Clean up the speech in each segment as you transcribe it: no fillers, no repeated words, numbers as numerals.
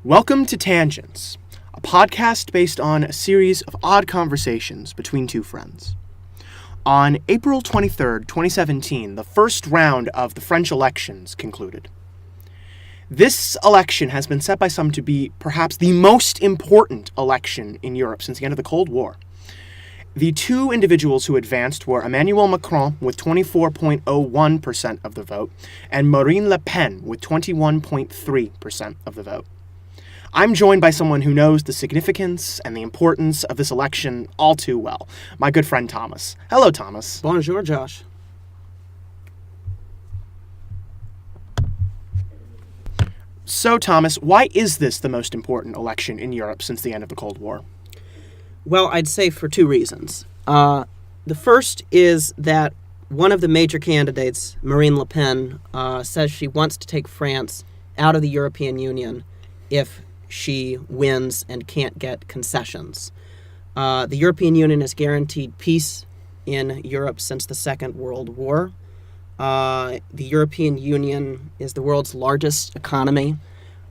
Welcome to Tangents, a podcast based on a series of odd conversations between two friends. On April 23rd, 2017, the first round of the French elections concluded. This election has been said by some to be perhaps the most important election in Europe since the end of the Cold War. The two individuals who advanced were Emmanuel Macron with 24.01% of the vote and Marine Le Pen with 21.3% of the vote. I'm joined by someone who knows the significance and the importance of this election all too well, my good friend Thomas. Hello, Thomas. Bonjour, Josh. So, Thomas, why is this the most important election in Europe since the end of the Cold War? Well, I'd say for two reasons. The first is that one of the major candidates, Marine Le Pen, says she wants to take France out of the European Union if she wins and can't get concessions. The European Union has guaranteed peace in Europe since the Second World War. The European Union is the world's largest economy,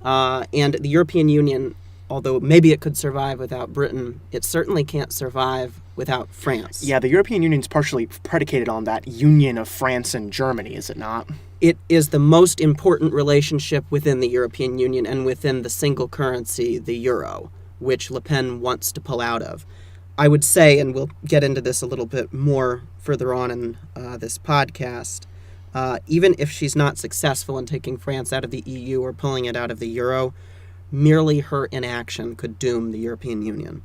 and the European Union, although maybe it could survive without Britain, it certainly can't survive without France. Yeah, the European Union is partially predicated on that union of France and Germany, is it not? It is the most important relationship within the European Union and within the single currency, the euro, which Le Pen wants to pull out of. I would say, and we'll get into this a little bit more further on in this podcast, even if she's not successful in taking France out of the EU or pulling it out of the euro, merely her inaction could doom the European Union.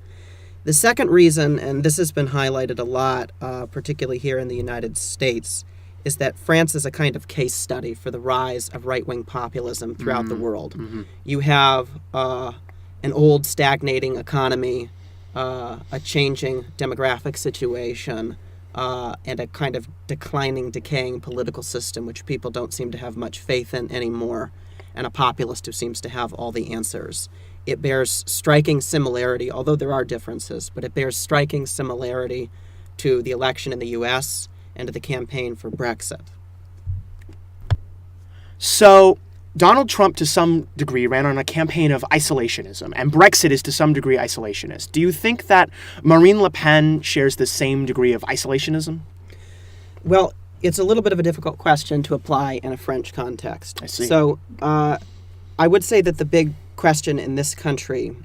The second reason, and this has been highlighted a lot, particularly here in the United States, is that France is a kind of case study for the rise of right-wing populism throughout the world. Mm-hmm. You have an old stagnating economy, a changing demographic situation, and a kind of declining, decaying political system which people don't seem to have much faith in anymore, and a populist who seems to have all the answers. It bears striking similarity, although there are differences, but it bears striking similarity to the election in the U.S., and to the campaign for Brexit. So, Donald Trump, to some degree, ran on a campaign of isolationism, and Brexit is to some degree isolationist. Do you think that Marine Le Pen shares the same degree of isolationism? Well, it's a little bit of a difficult question to apply in a French context. I see. So, I would say that the big question in this country,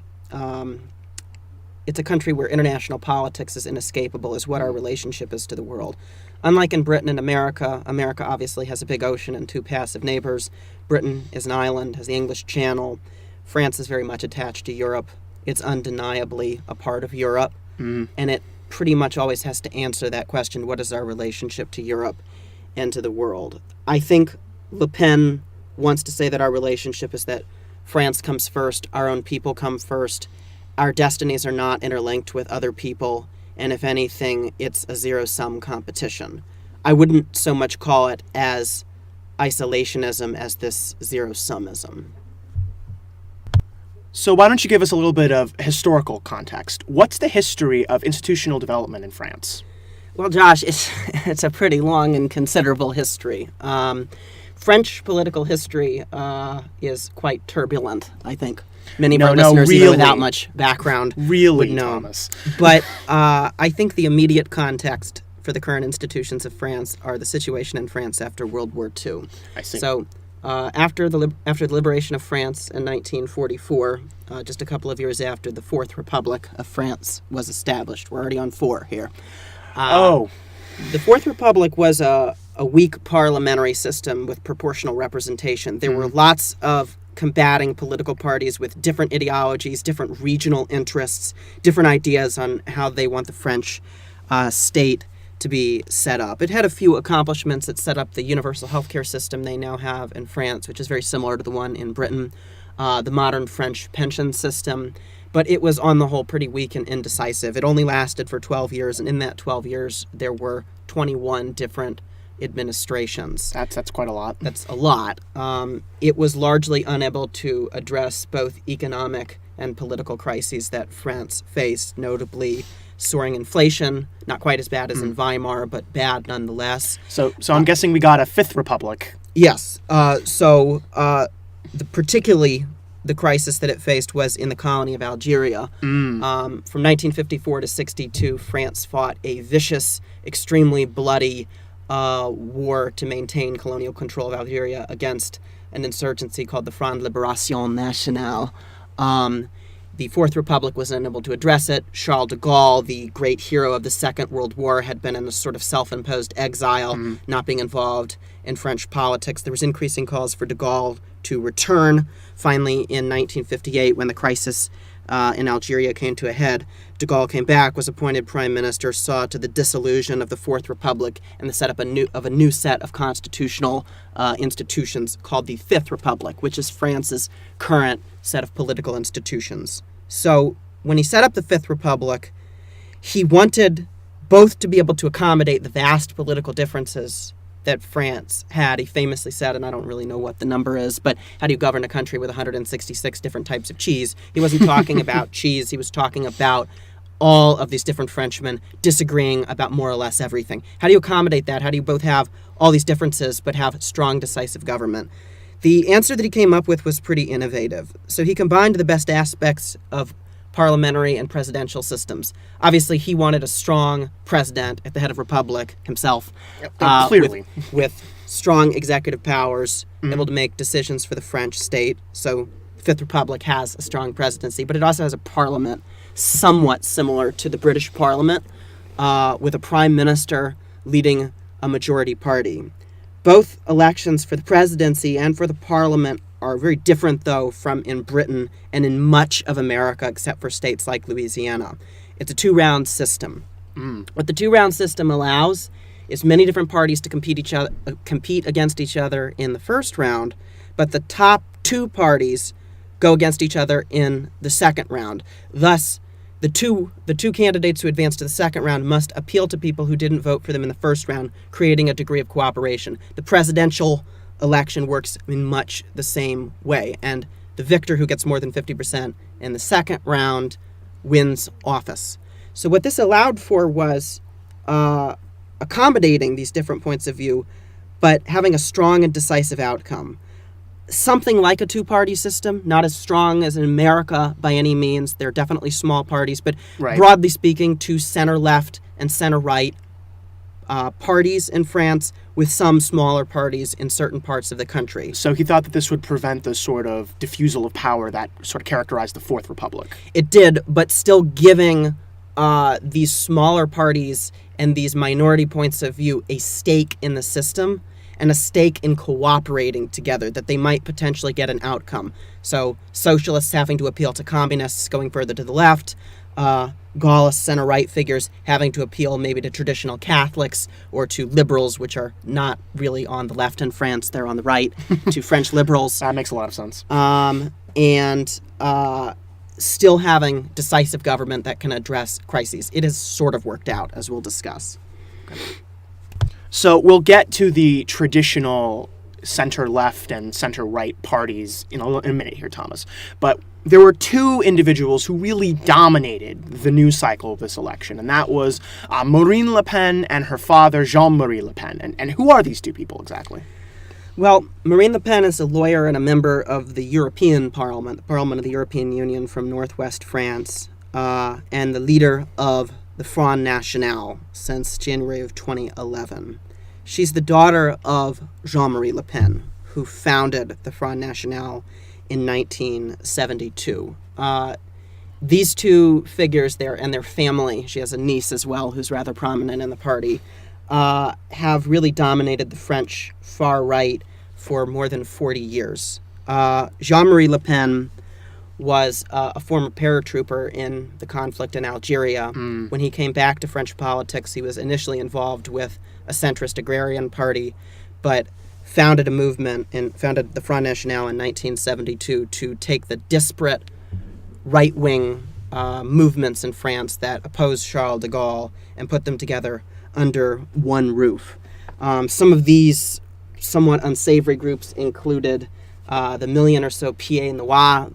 it's a country where international politics is inescapable, is what our relationship is to the world. Unlike in Britain and America, America obviously has a big ocean and two passive neighbors. Britain is an island, has the English Channel. France is very much attached to Europe. It's undeniably a part of Europe. And it pretty much always has to answer that question, what is our relationship to Europe and to the world? I think Le Pen wants to say that our relationship is that France comes first, our own people come first, our destinies are not interlinked with other people, and if anything, it's a zero-sum competition. I wouldn't so much call it as isolationism as this zero-summism. So why don't you give us a little bit of historical context? What's the history of institutional development in France? Well, Josh, it's a pretty long and considerable history. French political history is quite turbulent, I think. Many of our listeners, really, even without much background, would know. Thomas. But I think the immediate context for the current institutions of France are the situation in France after World War II. I see. So after the liberation of France in 1944, just a couple of years after, the Fourth Republic of France was established. We're already on four here. The Fourth Republic was a weak parliamentary system with proportional representation. There were lots of combating political parties with different ideologies, different regional interests, different ideas on how they want the French state to be set up. It had a few accomplishments. It set up the universal healthcare system they now have in France, which is very similar to the one in Britain, the modern French pension system, but it was on the whole pretty weak and indecisive. It only lasted for 12 years, and in that 12 years, there were 21 different administrations. That's quite a lot. That's a lot. It was largely unable to address both economic and political crises that France faced, notably soaring inflation, not quite as bad as in Weimar, but bad nonetheless. So I'm guessing we got a Fifth Republic. Yes. So the particularly the crisis that it faced was in the colony of Algeria. From 1954 to 62, France fought a vicious, extremely bloody war to maintain colonial control of Algeria against an insurgency called the Front de Libération Nationale. The Fourth Republic was unable to address it. Charles de Gaulle, the great hero of the Second World War, had been in a sort of self-imposed exile, not being involved in French politics. There was increasing calls for de Gaulle to return. Finally, in 1958, when the crisis in Algeria came to a head, de Gaulle came back, was appointed prime minister, saw to the dissolution of the Fourth Republic and the setup of a new set of constitutional institutions called the Fifth Republic, which is France's current set of political institutions. So when he set up the Fifth Republic, he wanted both to be able to accommodate the vast political differences that France had. He famously said, and I don't really know what the number is, but how do you govern a country with 166 different types of cheese? He wasn't talking about cheese. He was talking about all of these different Frenchmen disagreeing about more or less everything. How do you accommodate that? How do you both have all these differences but have strong, decisive government? The answer that he came up with was pretty innovative. So he combined the best aspects of parliamentary and presidential systems. Obviously, he wanted a strong president at the head of republic himself, clearly, with strong executive powers, able to make decisions for the French state. So the Fifth Republic has a strong presidency, but it also has a parliament somewhat similar to the British Parliament, with a prime minister leading a majority party. Both elections for the presidency and for the parliament are very different, though, from in Britain and in much of America, except for states like Louisiana. It's a two-round system. What the two-round system allows is many different parties to compete against each other in the first round, but the top two parties go against each other in the second round. Thus, the two candidates who advance to the second round must appeal to people who didn't vote for them in the first round, creating a degree of cooperation. The presidential election works in much the same way, and the victor who gets more than 50% in the second round wins office. So what this allowed for was accommodating these different points of view, but having a strong and decisive outcome. Something like a two-party system, not as strong as in America by any means. There are definitely small parties, but broadly speaking, two center-left and center-right parties in France, with some smaller parties in certain parts of the country. So he thought that this would prevent the sort of diffusal of power that sort of characterized the Fourth Republic. It did, but still giving these smaller parties and these minority points of view a stake in the system and a stake in cooperating together, that they might potentially get an outcome. So socialists having to appeal to communists going further to the left, Gaullist center-right figures having to appeal maybe to traditional Catholics or to liberals, which are not really on the left in France, they're on the right, to French liberals. That makes a lot of sense. And still having decisive government that can address crises. It has sort of worked out, as we'll discuss. Okay. So we'll get to the traditional center-left and center-right parties in a minute here, Thomas. But there were two individuals who really dominated the news cycle of this election, and that was Marine Le Pen and her father, Jean-Marie Le Pen. And who are these two people exactly? Well, Marine Le Pen is a lawyer and a member of the European Parliament, the Parliament of the European Union from northwest France, and the leader of the Front National since January of 2011. She's the daughter of Jean-Marie Le Pen, who founded the Front National in 1972. These two figures there and their family, she has a niece as well who's rather prominent in the party, have really dominated the French far right for more than 40 years. Jean-Marie Le Pen was a former paratrooper in the conflict in Algeria. When he came back to French politics, he was initially involved with a centrist agrarian party, but founded a movement and founded the Front National in 1972 to take the disparate right-wing movements in France that opposed Charles de Gaulle and put them together under one roof. Some of these somewhat unsavory groups included the million or so Pieds Noirs,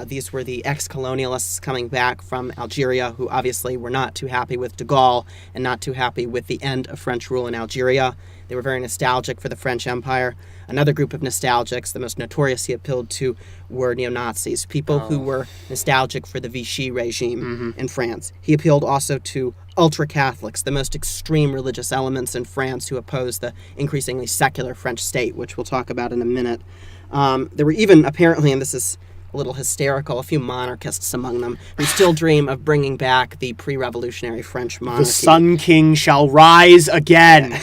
These were the ex-colonialists coming back from Algeria who obviously were not too happy with de Gaulle and not too happy with the end of French rule in Algeria. They were very nostalgic for the French Empire. Another group of nostalgics, the most notorious he appealed to, were neo-Nazis, people who were nostalgic for the Vichy regime in France. He appealed also to ultra-Catholics, the most extreme religious elements in France who opposed the increasingly secular French state, which we'll talk about in a minute. There were even, apparently, and this is a little hysterical, a few monarchists among them who still dream of bringing back the pre-revolutionary French monarchy. The Sun King shall rise again.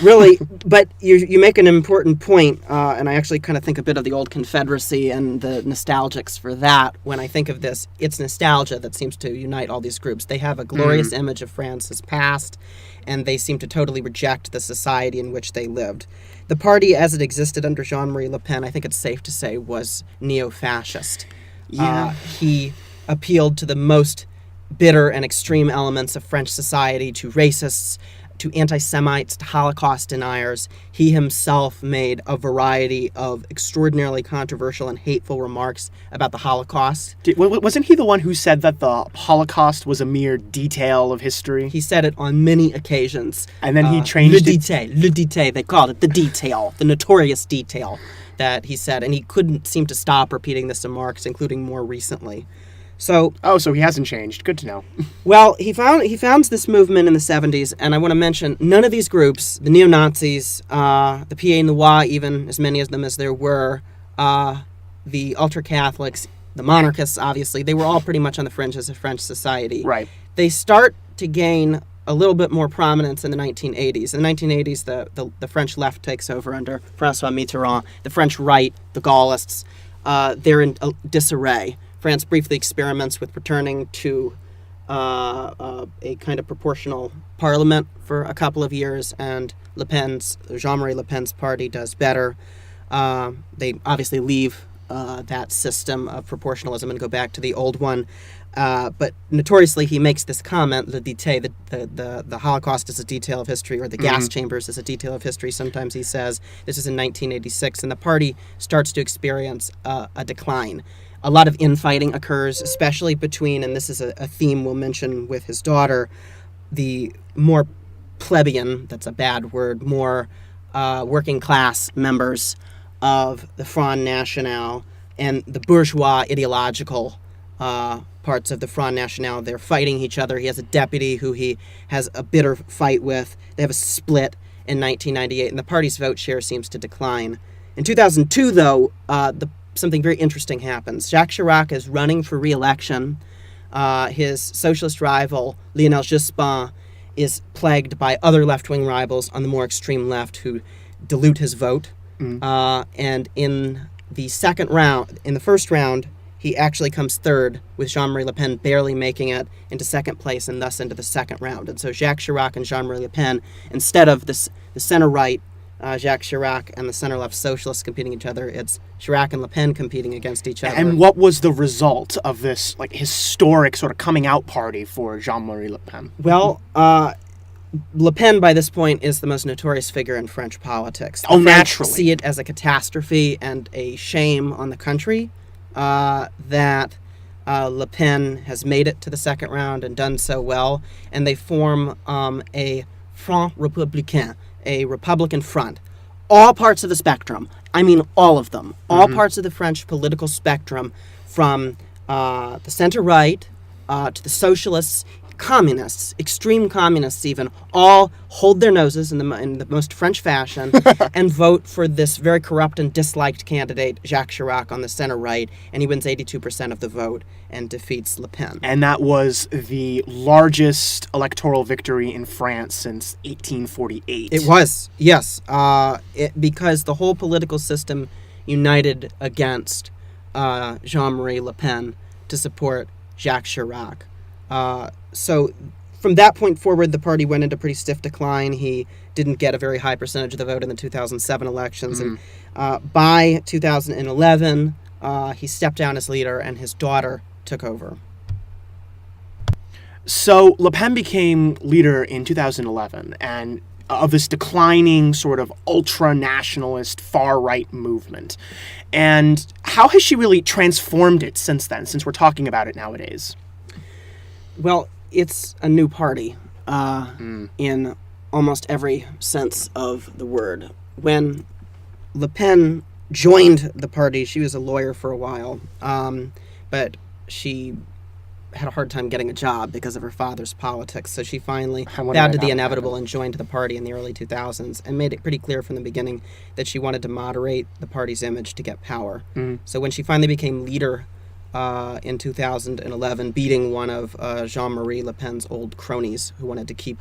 Really, but you make an important point, and I actually kind of think a bit of the old Confederacy and the nostalgics for that. When I think of this, it's nostalgia that seems to unite all these groups. They have a glorious image of France's past, and they seem to totally reject the society in which they lived. The party, as it existed under Jean-Marie Le Pen, I think it's safe to say, was neo-fascist. Yeah. He appealed to the most bitter and extreme elements of French society, to racists, to anti-Semites, to Holocaust deniers. He himself made a variety of extraordinarily controversial and hateful remarks about the Holocaust. Wasn't he the one who said that the Holocaust was a mere detail of history? He said it on many occasions. And then he changed Le detail, they called it the detail, the notorious detail that he said. And he couldn't seem to stop repeating this to Marx, including more recently. So he hasn't changed. Good to know. Well, he founds this movement in the 70s, and I want to mention none of these groups, the neo-Nazis, the Pieds Noirs, even as many of them as there were, the ultra-Catholics, the monarchists, obviously, they were all pretty much on the fringes of French society. Right. They start to gain a little bit more prominence in the 1980s. In the 1980s, the French left takes over under François Mitterrand. The French right, the Gaullists, they're in disarray. France briefly experiments with returning to a kind of proportional parliament for a couple of years, and Jean-Marie Le Pen's party does better. They obviously leave that system of proportionalism and go back to the old one. But notoriously, he makes this comment, le detail, the Holocaust is a detail of history, or the gas chambers is a detail of history. Sometimes he says, this is in 1986, and the party starts to experience a decline. A lot of infighting occurs, especially between, and this is a theme we'll mention with his daughter, the more plebeian, that's a bad word, more working class members of the Front National and the bourgeois ideological parts of the Front National. They're fighting each other. He has a deputy who he has a bitter fight with. They have a split in 1998, and the party's vote share seems to decline. In 2002, though, something very interesting happens. Jacques Chirac is running for re-election. His socialist rival, Lionel Jospin, is plagued by other left-wing rivals on the more extreme left who dilute his vote. And in the first round, he actually comes third, with Jean-Marie Le Pen barely making it into second place and thus into the second round. And so Jacques Chirac and Jean-Marie Le Pen, instead of the center-right Jacques Chirac and the center-left socialists competing each other, it's Chirac and Le Pen competing against each other. And what was the result of this historic sort of coming out party for Jean-Marie Le Pen? Well, Le Pen by this point is the most notorious figure in French politics. The French naturally see it as a catastrophe and a shame on the country that Le Pen has made it to the second round and done so well, and they form a Front Républicain, a Republican front. All parts of the spectrum, I mean all of them, all parts of the French political spectrum, from the center-right to the socialists, communists, extreme communists even, all hold their noses in the most French fashion and vote for this very corrupt and disliked candidate, Jacques Chirac, on the center-right, and he wins 82% of the vote and defeats Le Pen. And that was the largest electoral victory in France since 1848. It was, yes, because the whole political system united against Jean-Marie Le Pen to support Jacques Chirac. So from that point forward, the party went into pretty stiff decline. He didn't get a very high percentage of the vote in the 2007 elections. And by 2011, he stepped down as leader and his daughter took over. So Le Pen became leader in 2011, and this declining sort of ultra-nationalist far-right movement. And how has she really transformed it since then, since we're talking about it nowadays? Well, it's a new party in almost every sense of the word. When Le Pen joined the party, she was a lawyer for a while, but she had a hard time getting a job because of her father's politics, so she finally bowed to the inevitable and joined the party in the early 2000s and made it pretty clear from the beginning that she wanted to moderate the party's image to get power. So when she finally became leader in 2011, beating one of Jean-Marie Le Pen's old cronies who wanted to keep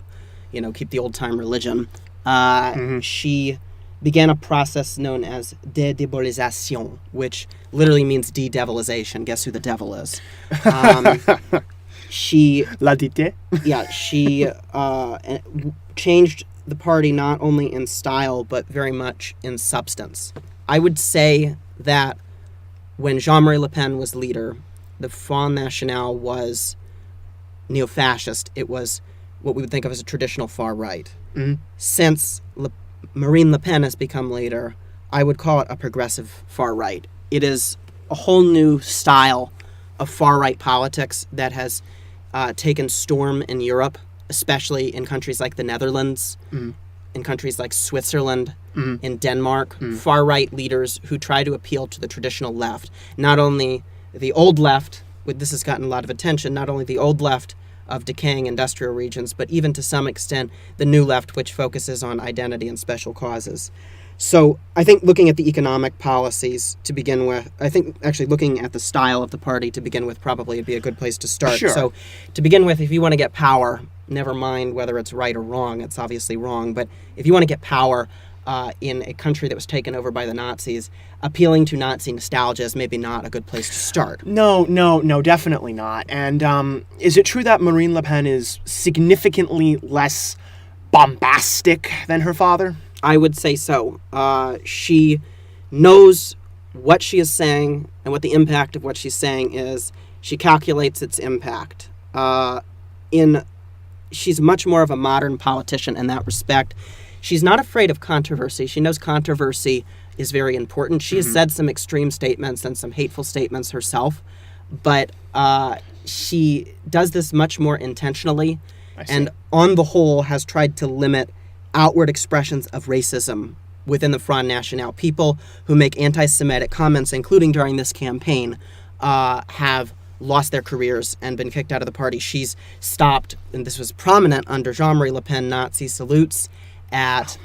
the old-time religion, she began a process known as dédiabolisation, which literally means de-devilization. Guess who the devil is? She changed the party not only in style, but very much in substance. I would say that when Jean-Marie Le Pen was leader, the Front National was neo-fascist. It was what we would think of as a traditional far right. Since Marine Le Pen has become leader, I would call it a progressive far right. It is a whole new style of far right politics that has taken storm in Europe, especially in countries like the Netherlands, in countries like Switzerland, in Denmark. Far right leaders who try to appeal to the traditional left. Not only the old left, this has gotten a lot of attention, not only the old left of decaying industrial regions, but even to some extent the new left, which focuses on identity and special causes. So I think looking at the economic policies to begin with, I think actually looking at the style of the party to begin with probably would be a good place to start. Sure. So to begin with, if you want to get power, never mind whether it's right or wrong, it's obviously wrong, but if you want to get power in a country that was taken over by the Nazis, appealing to Nazi nostalgia is maybe not a good place to start. No, definitely not. And is it true that Marine Le Pen is significantly less bombastic than her father? I would say so. She knows what she is saying and what the impact of what she's saying is. She calculates its impact. She's much more of a modern politician in that respect. She's not afraid of controversy. She knows controversy is very important. She has said some extreme statements and some hateful statements herself, but she does this much more intentionally and on the whole has tried to limit outward expressions of racism within the Front National. People who make anti-Semitic comments, including during this campaign, have lost their careers and been kicked out of the party. She's stopped, and this was prominent under Jean-Marie Le Pen, Nazi salutes at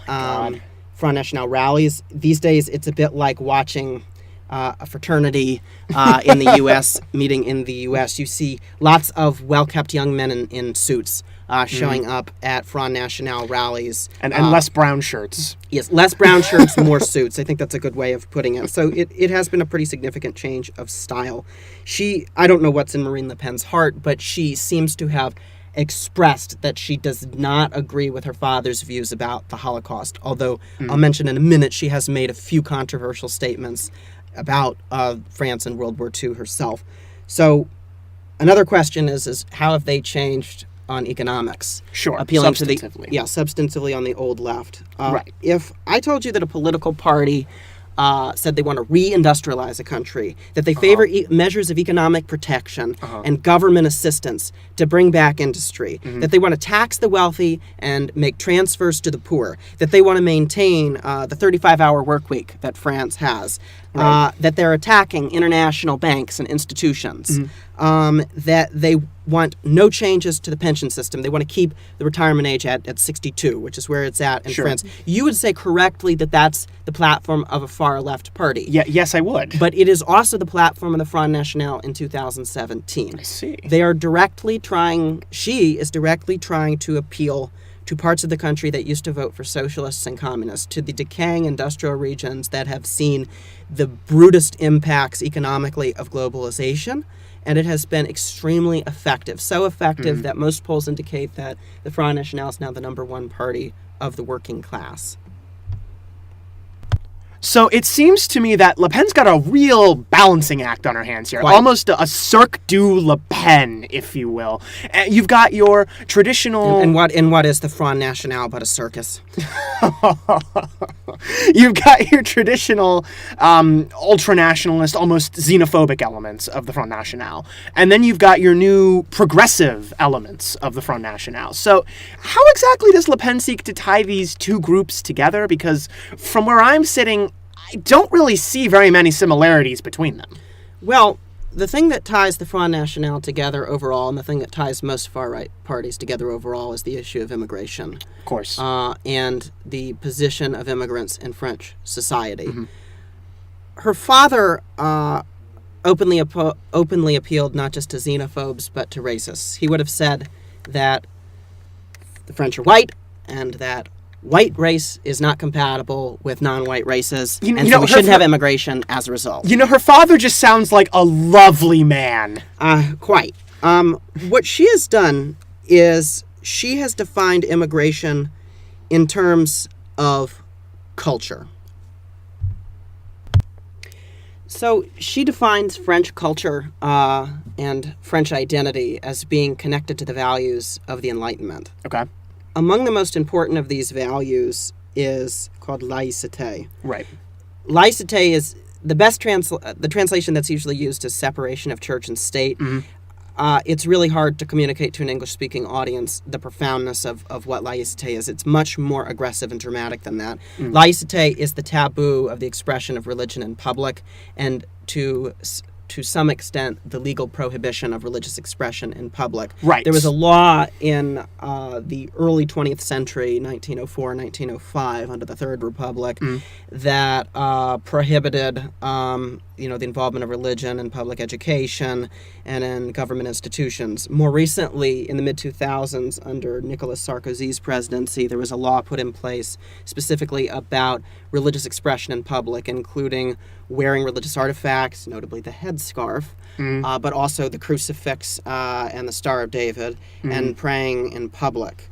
Front National rallies. These days, it's a bit like watching a fraternity in the U.S., meeting in the U.S. You see lots of well-kept young men in suits showing up at Front National rallies. And less brown shirts. Yes, less brown shirts, more suits. I think that's a good way of putting it. So it has been a pretty significant change of style. I don't know what's in Marine Le Pen's heart, but she seems to have expressed that she does not agree with her father's views about the Holocaust, although I'll mention in a minute she has made a few controversial statements about France and World War II herself. So another question is how have they changed on economics? Sure, appealing substantively. Substantively on the old left. Right. If I told you that a political party said they want to re-industrialize a country, that they favor measures of economic protection and government assistance to bring back industry, that they want to tax the wealthy and make transfers to the poor, that they want to maintain the 35-hour work week that France has, that they're attacking international banks and institutions, that they want no changes to the pension system. They want to keep the retirement age at 62, which is where it's at in France. You would say correctly that that's the platform of a far-left party. Yes, I would. But it is also the platform of the Front National in 2017. I see. She is directly trying to appeal to parts of the country that used to vote for socialists and communists, to the decaying industrial regions that have seen the brutest impacts economically of globalization, and it has been extremely effective. So effective that most polls indicate that the Front National is now the #1 party of the working class. So it seems to me that Le Pen's got a real balancing act on her hands here. Quite. Almost a Cirque du Le Pen, if you will. You've got your traditional... And what is the Front National but a circus? You've got your traditional ultra-nationalist, almost xenophobic elements of the Front National. And then you've got your new progressive elements of the Front National. So how exactly does Le Pen seek to tie these two groups together? Because from where I'm sitting, I don't really see very many similarities between them. Well, the thing that ties the Front National together overall, and the thing that ties most far-right parties together overall, is the issue of immigration. Of course. And the position of immigrants in French society. Mm-hmm. Her father openly appealed not just to xenophobes, but to racists. He would have said that the French are white, and that white race is not compatible with non-white races, You and know, so we shouldn't have immigration as a result. You know, her father just sounds like a lovely man. Quite. What she has done is she has defined immigration in terms of culture. So she defines French culture and French identity as being connected to the values of the Enlightenment. Okay. Among the most important of these values is called laïcité. Right. Laïcité is the best the translation that's usually used is separation of church and state. Mm-hmm. It's really hard to communicate to an English-speaking audience the profoundness of what laïcité is. It's much more aggressive and dramatic than that. Mm. Laïcité is the taboo of the expression of religion in public, and to some extent, the legal prohibition of religious expression in public. Right. There was a law in the early 20th century, 1904, 1905, under the Third Republic, that prohibited the involvement of religion in public education and in government institutions. More recently, in the mid-2000s, under Nicolas Sarkozy's presidency, there was a law put in place specifically about religious expression in public, including wearing religious artifacts, notably the headscarf, but also the crucifix and the Star of David, and praying in public.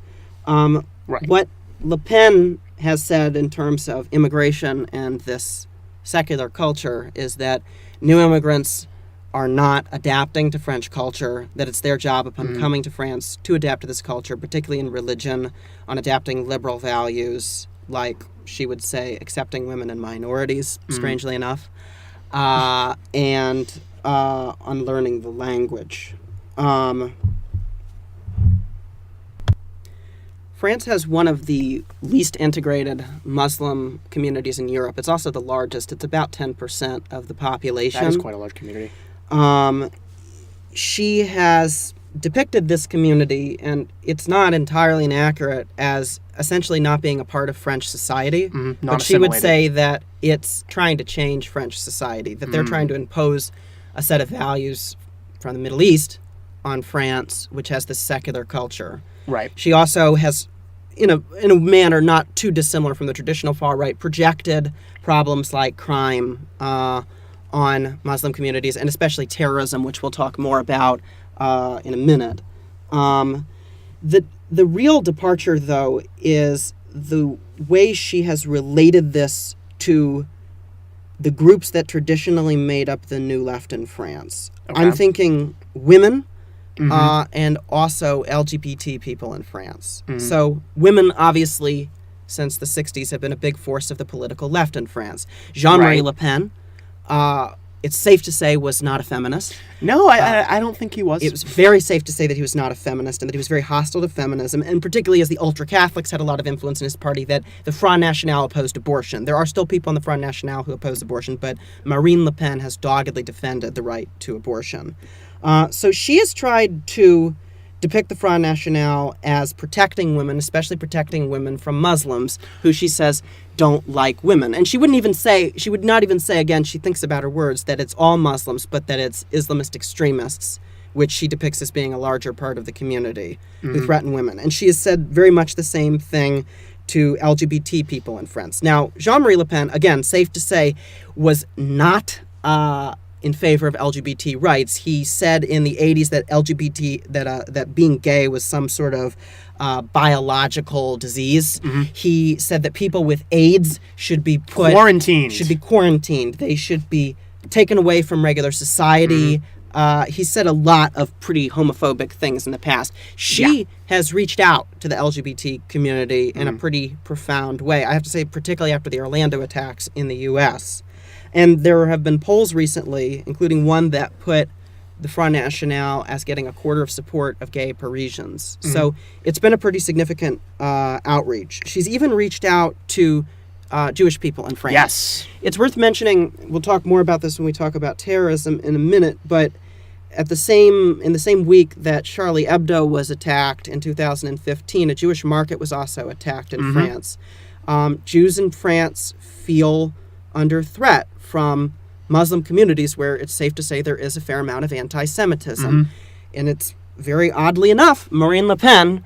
Right. What Le Pen has said in terms of immigration and this secular culture is that new immigrants are not adapting to French culture, that it's their job upon coming to France to adapt to this culture, particularly in religion, on adapting liberal values, like she would say accepting women and minorities, strangely enough, and on learning the language. France has one of the least integrated Muslim communities in Europe. It's also the largest. It's about 10% of the population. That is quite a large community. She has depicted this community, and it's not entirely inaccurate, as essentially not being a part of French society. But she would say that it's trying to change French society, that they're trying to impose a set of values from the Middle East on France, which has this secular culture. Right. She also has, in a manner not too dissimilar from the traditional far right, projected problems like crime on Muslim communities, and especially terrorism, which we'll talk more about in a minute. The real departure, though, is the way she has related this to the groups that traditionally made up the New Left in France. Okay. I'm thinking women, and also LGBT people in France. So women, obviously, since the 60s, have been a big force of the political left in France. Jean-Marie Le Pen, it's safe to say, was not a feminist. No, I don't think he was. It was very safe to say that he was not a feminist and that he was very hostile to feminism, and particularly as the ultra-Catholics had a lot of influence in his party, that the Front National opposed abortion. There are still people in the Front National who oppose abortion, but Marine Le Pen has doggedly defended the right to abortion. So she has tried to depict the Front National as protecting women, especially protecting women from Muslims who she says don't like women. And she would not even say, again, she thinks about her words, that it's all Muslims, but that it's Islamist extremists, which she depicts as being a larger part of the community who threaten women. And she has said very much the same thing to LGBT people in France. Now, Jean-Marie Le Pen, again, safe to say, was not in favor of LGBT rights. He said in the 80s that that being gay was some sort of biological disease. He said that people with AIDS should be Quarantined. They should be taken away from regular society. He said a lot of pretty homophobic things in the past. She has reached out to the LGBT community in a pretty profound way. I have to say, particularly after the Orlando attacks in the U.S. And there have been polls recently, including one that put the Front National as getting a quarter of support of gay Parisians. So it's been a pretty significant outreach. She's even reached out to Jewish people in France. Yes. It's worth mentioning, we'll talk more about this when we talk about terrorism in a minute, but in the same week that Charlie Hebdo was attacked in 2015, a Jewish market was also attacked in France. Jews in France feel under threat from Muslim communities where it's safe to say there is a fair amount of anti-Semitism. And it's very oddly enough, Marine Le Pen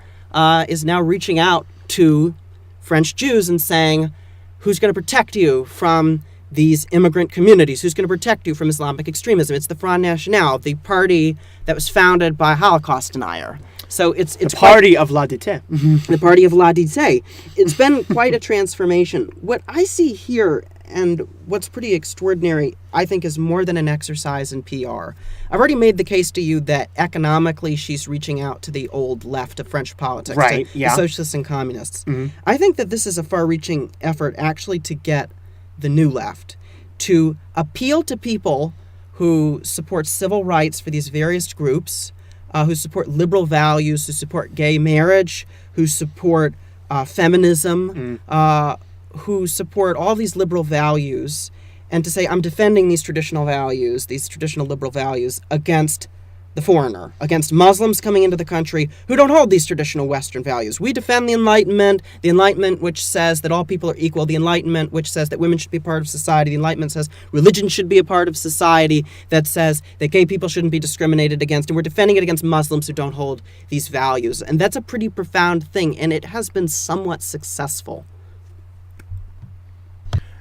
is now reaching out to French Jews and saying, who's going to protect you from these immigrant communities? Who's going to protect you from Islamic extremism? It's the Front National, the party that was founded by a Holocaust denier. So it's the party of La Dite. The party of La Dite. It's been quite a transformation. What I see here, and what's pretty extraordinary, I think, is more than an exercise in PR. I've already made the case to you that economically she's reaching out to the old left of French politics, right? The socialists and communists. I think that this is a far-reaching effort actually to get the new left to appeal to people who support civil rights for these various groups, who support liberal values, who support gay marriage, who support feminism, who support all these liberal values, and to say, I'm defending these traditional values, these traditional liberal values, against the foreigner, against Muslims coming into the country who don't hold these traditional Western values. We defend the Enlightenment which says that all people are equal, the Enlightenment which says that women should be part of society, the Enlightenment says religion should be a part of society, that says that gay people shouldn't be discriminated against, and we're defending it against Muslims who don't hold these values. And that's a pretty profound thing, and it has been somewhat successful.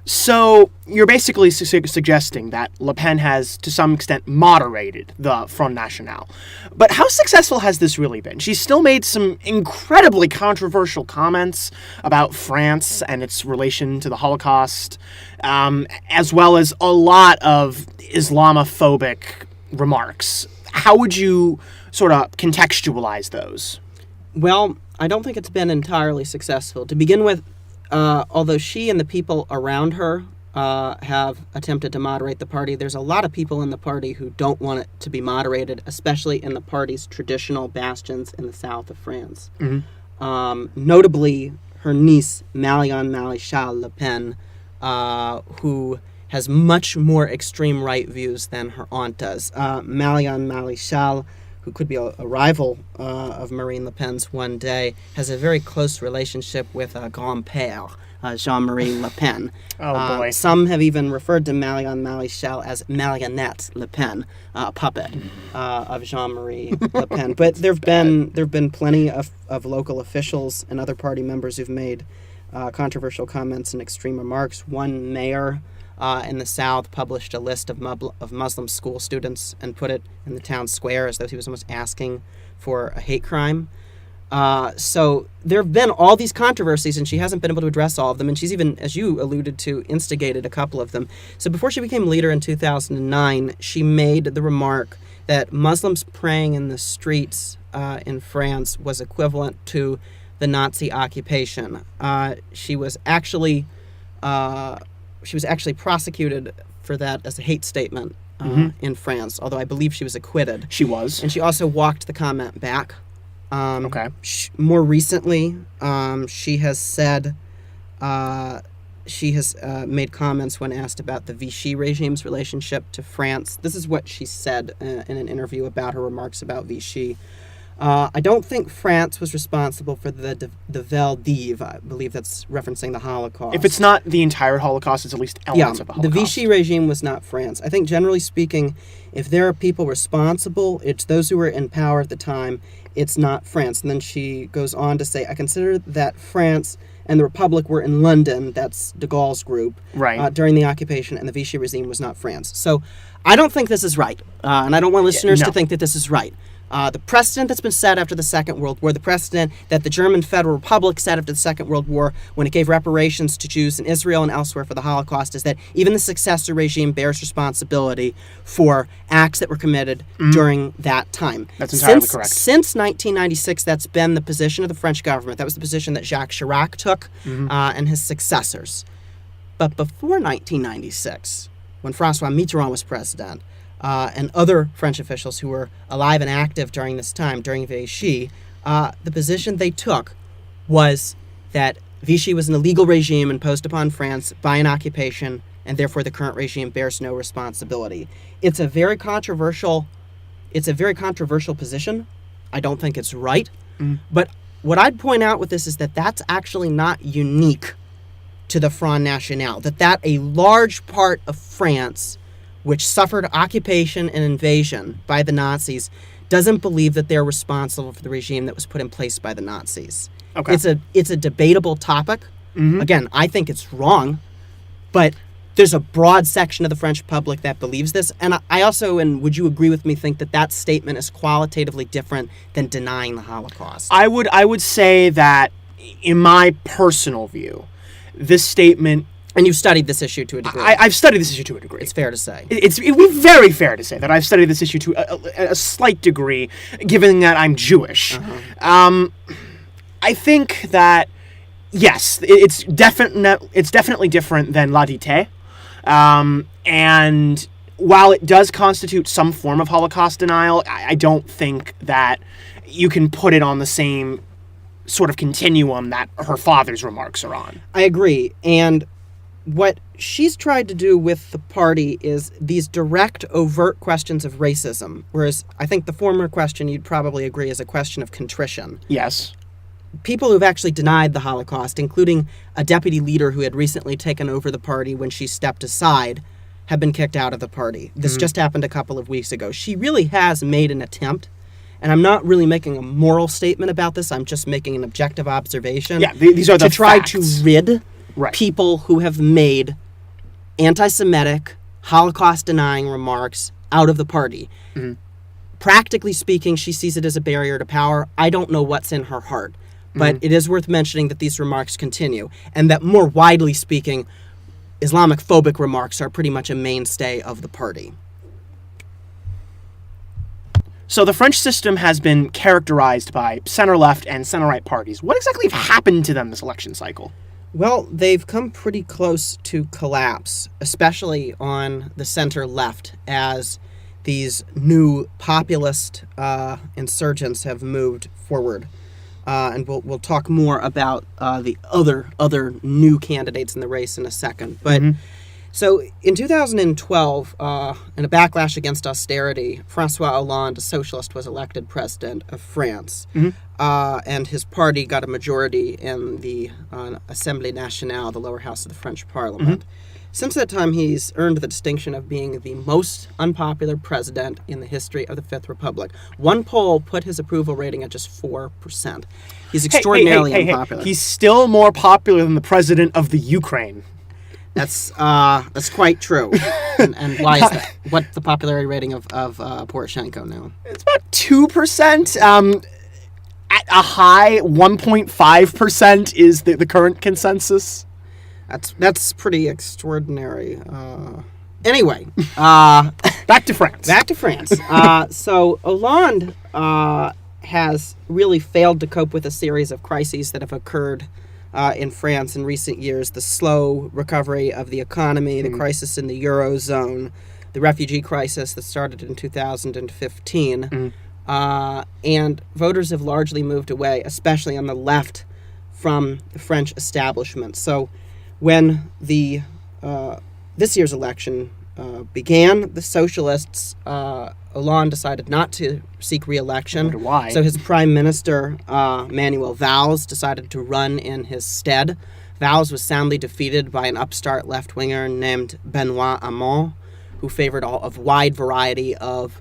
So you're basically suggesting that Le Pen has, to some extent, moderated the Front National. But how successful has this really been? She's still made some incredibly controversial comments about France and its relation to the Holocaust, as well as a lot of Islamophobic remarks. How would you sort of contextualize those? Well, I don't think it's been entirely successful. To begin with, although she and the people around her have attempted to moderate the party, there's a lot of people in the party who don't want it to be moderated, especially in the party's traditional bastions in the south of France. Notably, her niece, Marion Maréchal Le Pen, who has much more extreme right views than her aunt does. Marion Maréchal, who could be a rival of Marine Le Pen's one day, has a very close relationship with grand-père, Jean-Marie Le Pen. Oh, boy. Some have even referred to Marion Maréchal as Marionnette Le Pen, a puppet of Jean-Marie Le Pen. But there have been plenty of local officials and other party members who've made controversial comments and extreme remarks. One mayor in the South published a list of Muslim school students and put it in the town square as though he was almost asking for a hate crime. So there have been all these controversies, and she hasn't been able to address all of them, and she's even, as you alluded to, instigated a couple of them. So before she became leader in 2009, she made the remark that Muslims praying in the streets in France was equivalent to the Nazi occupation. She was actually prosecuted for that as a hate statement in France, although I believe she was acquitted. She was. And she also walked the comment back. Okay. More recently, she has said, made comments when asked about the Vichy regime's relationship to France. This is what she said in an interview about her remarks about Vichy. I don't think France was responsible for the Vel d'Hiv. I believe that's referencing the Holocaust. If it's not the entire Holocaust, it's at least elements of the Holocaust. The Vichy regime was not France. I think generally speaking, if there are people responsible, it's those who were in power at the time. It's not France. And then she goes on to say, I consider that France and the Republic were in London, that's de Gaulle's group, Right. During the occupation, and the Vichy regime was not France. So I don't think this is right, and I don't want listeners no. to think that this is right. The precedent that's been set after the Second World War, the precedent that the German Federal Republic set after the Second World War when it gave reparations to Jews in Israel and elsewhere for the Holocaust, is that even the successor regime bears responsibility for acts that were committed during that time. That's entirely correct. Since 1996, that's been the position of the French government. That was the position that Jacques Chirac took and his successors. But before 1996, when François Mitterrand was president, and other French officials who were alive and active during this time, during Vichy, the position they took was that Vichy was an illegal regime imposed upon France by an occupation, and therefore the current regime bears no responsibility. It's a very controversial position. I don't think it's right. But what I'd point out with this is that that's actually not unique to the Front National, that a large part of France, which suffered occupation and invasion by the Nazis, doesn't believe that they're responsible for the regime that was put in place by the Nazis. Okay. It's a debatable topic. Again, I think it's wrong, but there's a broad section of the French public that believes this. And I also, and would you agree with me, think that statement is qualitatively different than denying the Holocaust? I would say that, in my personal view, this statement... And you've studied this issue to a degree. I've studied this issue to a degree. It's fair to say. It would be very fair to say that I've studied this issue to a slight degree, given that I'm Jewish. I think that, yes, it's definitely different than La Dite. And while it does constitute some form of Holocaust denial, I don't think that you can put it on the same sort of continuum that her father's remarks are on. I agree. And what she's tried to do with the party is these direct, overt questions of racism, whereas I think the former question, you'd probably agree, is a question of contrition. Yes. People who've actually denied the Holocaust, including a deputy leader who had recently taken over the party when she stepped aside, have been kicked out of the party. This just happened a couple of weeks ago. She really has made an attempt, and I'm not really making a moral statement about this, I'm just making an objective observation. Yeah, these are the to try facts. to rid Right. people who have made anti-Semitic, Holocaust-denying remarks out of the party. Practically speaking, she sees it as a barrier to power. I don't know what's in her heart, but it is worth mentioning that these remarks continue, and that more widely speaking, Islamic-phobic remarks are pretty much a mainstay of the party. So the French system has been characterized by center-left and center-right parties. What exactly happened to them this election cycle? Well, they've come pretty close to collapse, especially on the center-left, as these new populist insurgents have moved forward. And we'll talk more about the other new candidates in the race in a second. But so in 2012, in a backlash against austerity, François Hollande, a socialist, was elected president of France. And his party got a majority in the Assemblée Nationale, the lower house of the French parliament. Since that time, he's earned the distinction of being the most unpopular president in the history of the Fifth Republic. One poll put his approval rating at just 4%. He's extraordinarily unpopular. He's still more popular than the president of the Ukraine. That's quite true. And why is that? What's the popularity rating of Poroshenko now? It's about 2%. At a high 1.5% is the current consensus. That's pretty extraordinary. Anyway, back to France. Back to France. So Hollande has really failed to cope with a series of crises that have occurred in France in recent years. The slow recovery of the economy, the crisis in the Eurozone, the refugee crisis that started in 2015. And voters have largely moved away, especially on the left, from the French establishment. So when this year's election began, the socialists, Hollande decided not to seek re-election. Wonder why. So his prime minister, Manuel Valls, decided to run in his stead. Valls was soundly defeated by an upstart left-winger named Benoit Hamon, who favored a wide variety of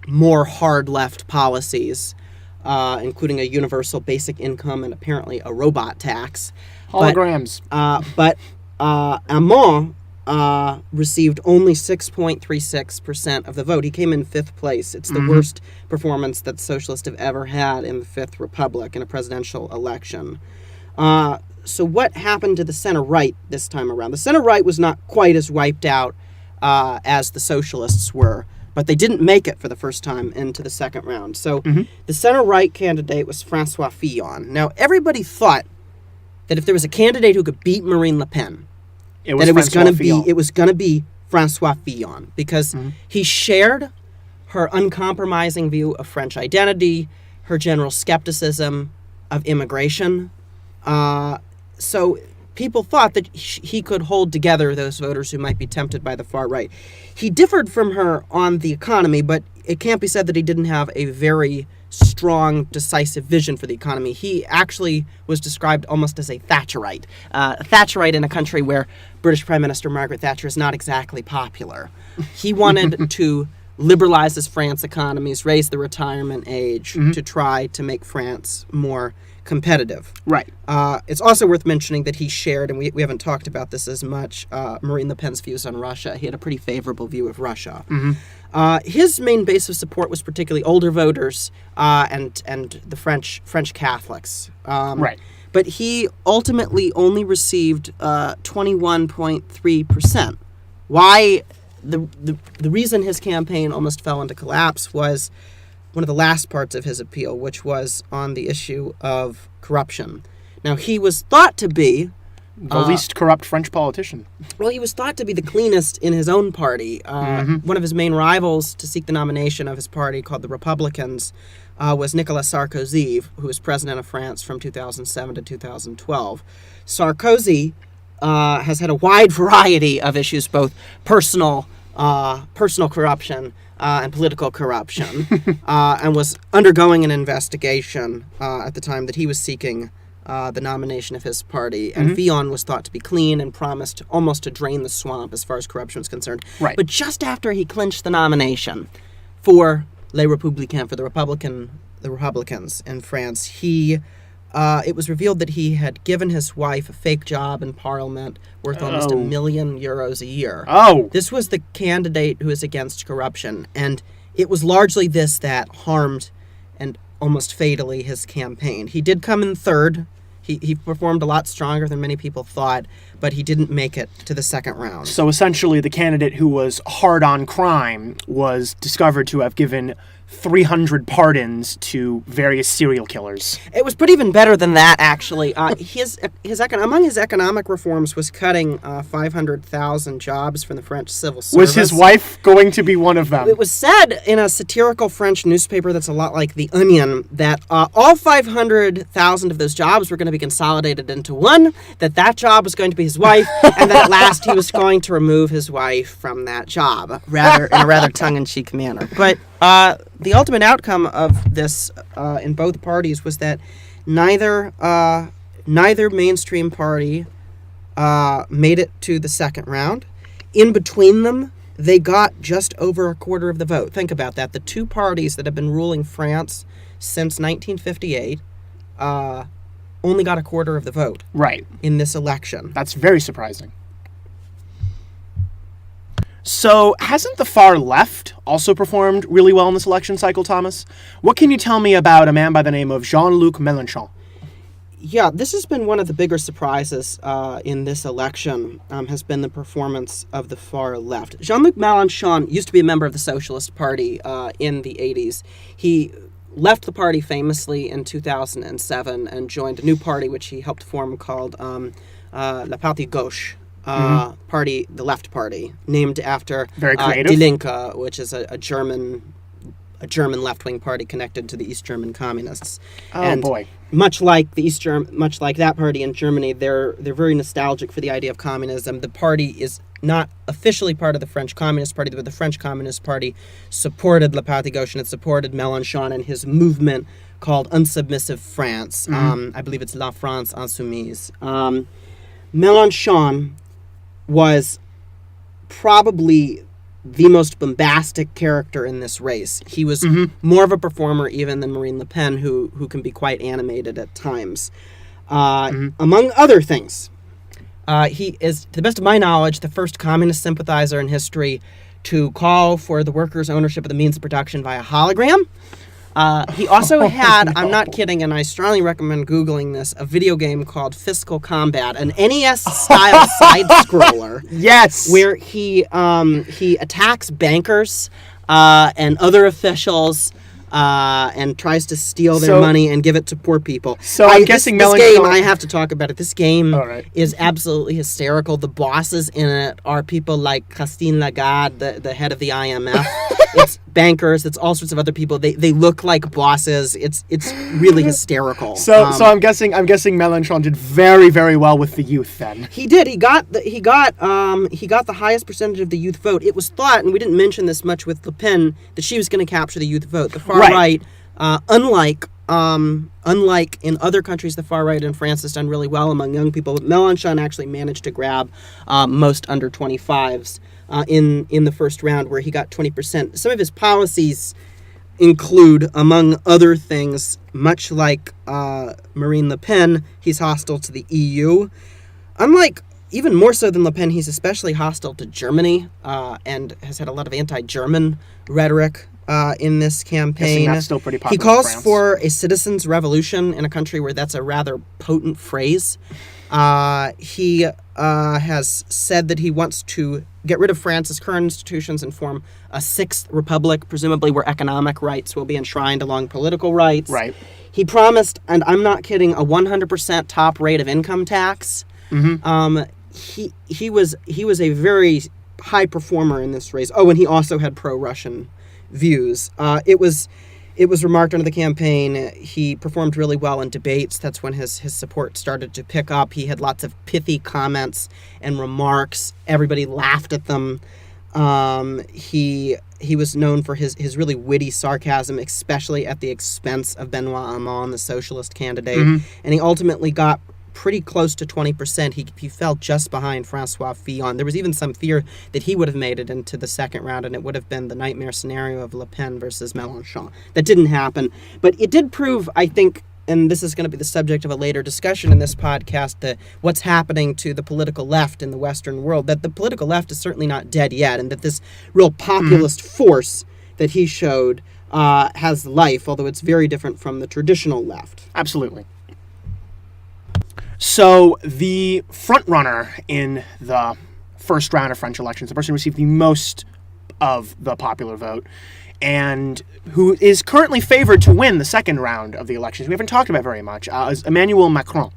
more hard-left policies, including a universal basic income and apparently a robot tax. Holograms. But Hamon received only 6.36% of the vote. He came in fifth place. It's the worst performance that the socialists have ever had in the Fifth Republic in a presidential election. So what happened to the center-right this time around? The center-right was not quite as wiped out as the socialists were, but they didn't make it for the first time into the second round. So the center-right candidate was François Fillon. Now, everybody thought that if there was a candidate who could beat Marine Le Pen, it was going to be François Fillon, because he shared her uncompromising view of French identity, her general skepticism of immigration. So people thought that he could hold together those voters who might be tempted by the far right. He differed from her on the economy, but it can't be said that he didn't have a very strong, decisive vision for the economy. He actually was described almost as a Thatcherite. Thatcherite in a country where British Prime Minister Margaret Thatcher is not exactly popular. He wanted to liberalize his France economies, raise the retirement age to try to make France more competitive. Right. It's also worth mentioning that he shared, and we haven't talked about this as much, Marine Le Pen's views on Russia. He had a pretty favorable view of Russia. His main base of support was particularly older voters and the French Catholics. Right. But he ultimately only received 21.3%. Why? The reason his campaign almost fell into collapse was one of the last parts of his appeal, which was on the issue of corruption. Now, he was thought to be the least corrupt French politician. Well, he was thought to be the cleanest in his own party. One of his main rivals to seek the nomination of his party, called the Republicans, was Nicolas Sarkozy, who was president of France from 2007 to 2012. Sarkozy has had a wide variety of issues, both personal corruption and political corruption, and was undergoing an investigation at the time that he was seeking the nomination of his party. And Fillon was thought to be clean and promised almost to drain the swamp as far as corruption was concerned. Right. But just after he clinched the nomination for Les Républicains, for the Republicans in France, it was revealed that he had given his wife a fake job in Parliament worth almost €1 million a year. Oh. This was the candidate who is against corruption, and it was largely this that harmed and almost fatally his campaign. He did come in third. He performed a lot stronger than many people thought, but he didn't make it to the second round. So essentially, the candidate who was hard on crime was discovered to have given 300 pardons to various serial killers. It was pretty even better than that, actually. Among his economic reforms was cutting 500,000 jobs from the French civil service. Was his wife going to be one of them? It was said in a satirical French newspaper that's a lot like The Onion that all 500,000 of those jobs were going to be consolidated into one, that job was going to be his wife, and that at last he was going to remove his wife from that job, in a rather tongue-in-cheek manner. But the ultimate outcome of this in both parties was that neither mainstream party made it to the second round. In between them, they got just over a quarter of the vote. Think about that. The two parties that have been ruling France since 1958 only got a quarter of the vote. Right. In this election. That's very surprising. So, hasn't the far left also performed really well in this election cycle, Thomas? What can you tell me about a man by the name of Jean-Luc Mélenchon? Yeah, this has been one of the bigger surprises in this election, has been the performance of the far left. Jean-Luc Mélenchon used to be a member of the Socialist Party in the 80s. He left the party famously in 2007 and joined a new party which he helped form called La Partie Gauche. Party, the Left Party, named after Very creative. Die Linke, which is a German a German left-wing party connected to the East German communists. Oh, and boy. Much like that party in Germany, they're very nostalgic for the idea of communism. The party is not officially part of the French Communist Party, but the French Communist Party supported Le Parti Gauche and it supported Mélenchon and his movement called Unsubmissive France. I believe it's La France Insoumise. Mélenchon was probably the most bombastic character in this race. He was more of a performer even than Marine Le Pen, who can be quite animated at times. Among other things, he is, to the best of my knowledge, the first communist sympathizer in history to call for the workers' ownership of the means of production via hologram. He also had, I'm not kidding, and I strongly recommend Googling this, a video game called Fiscal Combat, an NES-style side-scroller. Yes! Where he attacks bankers and other officials and tries to steal their money and give it to poor people. So I'm guessing this game, I have to talk about it. This game is absolutely hysterical. The bosses in it are people like Christine Lagarde, the head of the IMF. It's bankers. It's all sorts of other people. They look like bosses. It's really hysterical. So I'm guessing Mélenchon did very, very well with the youth then. He did. He got the highest percentage of the youth vote. It was thought, and we didn't mention this much with Le Pen, that she was going to capture the youth vote. The far right, unlike in other countries, the far right in France has done really well among young people. But Mélenchon actually managed to grab most under 25s in the first round, where he got 20%. Some of his policies include, among other things, much like Marine Le Pen, he's hostile to the EU. Unlike, even more so than Le Pen, he's especially hostile to Germany and has had a lot of anti-German rhetoric in this campaign. That's still pretty popular. He calls in France. for a citizens' revolution in a country where that's a rather potent phrase. He has said that he wants to get rid of France's current institutions and form a sixth republic, presumably where economic rights will be enshrined along political rights. Right. He promised, and I'm not kidding, a 100% top rate of income tax. He was a very high performer in this race. Oh, and he also had pro-Russian views. It was remarked under the campaign, he performed really well in debates. That's when his support started to pick up. He had lots of pithy comments and remarks. Everybody laughed at them. He was known for his really witty sarcasm, especially at the expense of Benoît Hamon, the socialist candidate. And he ultimately got pretty close to 20%. He fell just behind François Fillon. There was even some fear that he would have made it into the second round, and it would have been the nightmare scenario of Le Pen versus Mélenchon. That didn't happen. But it did prove, I think, and this is going to be the subject of a later discussion in this podcast, that what's happening to the political left in the Western world, that the political left is certainly not dead yet, and that this real populist force that he showed has life, although it's very different from the traditional left. Absolutely. So the front runner in the first round of French elections, the person who received the most of the popular vote, and who is currently favored to win the second round of the elections, we haven't talked about very much, is Emmanuel Macron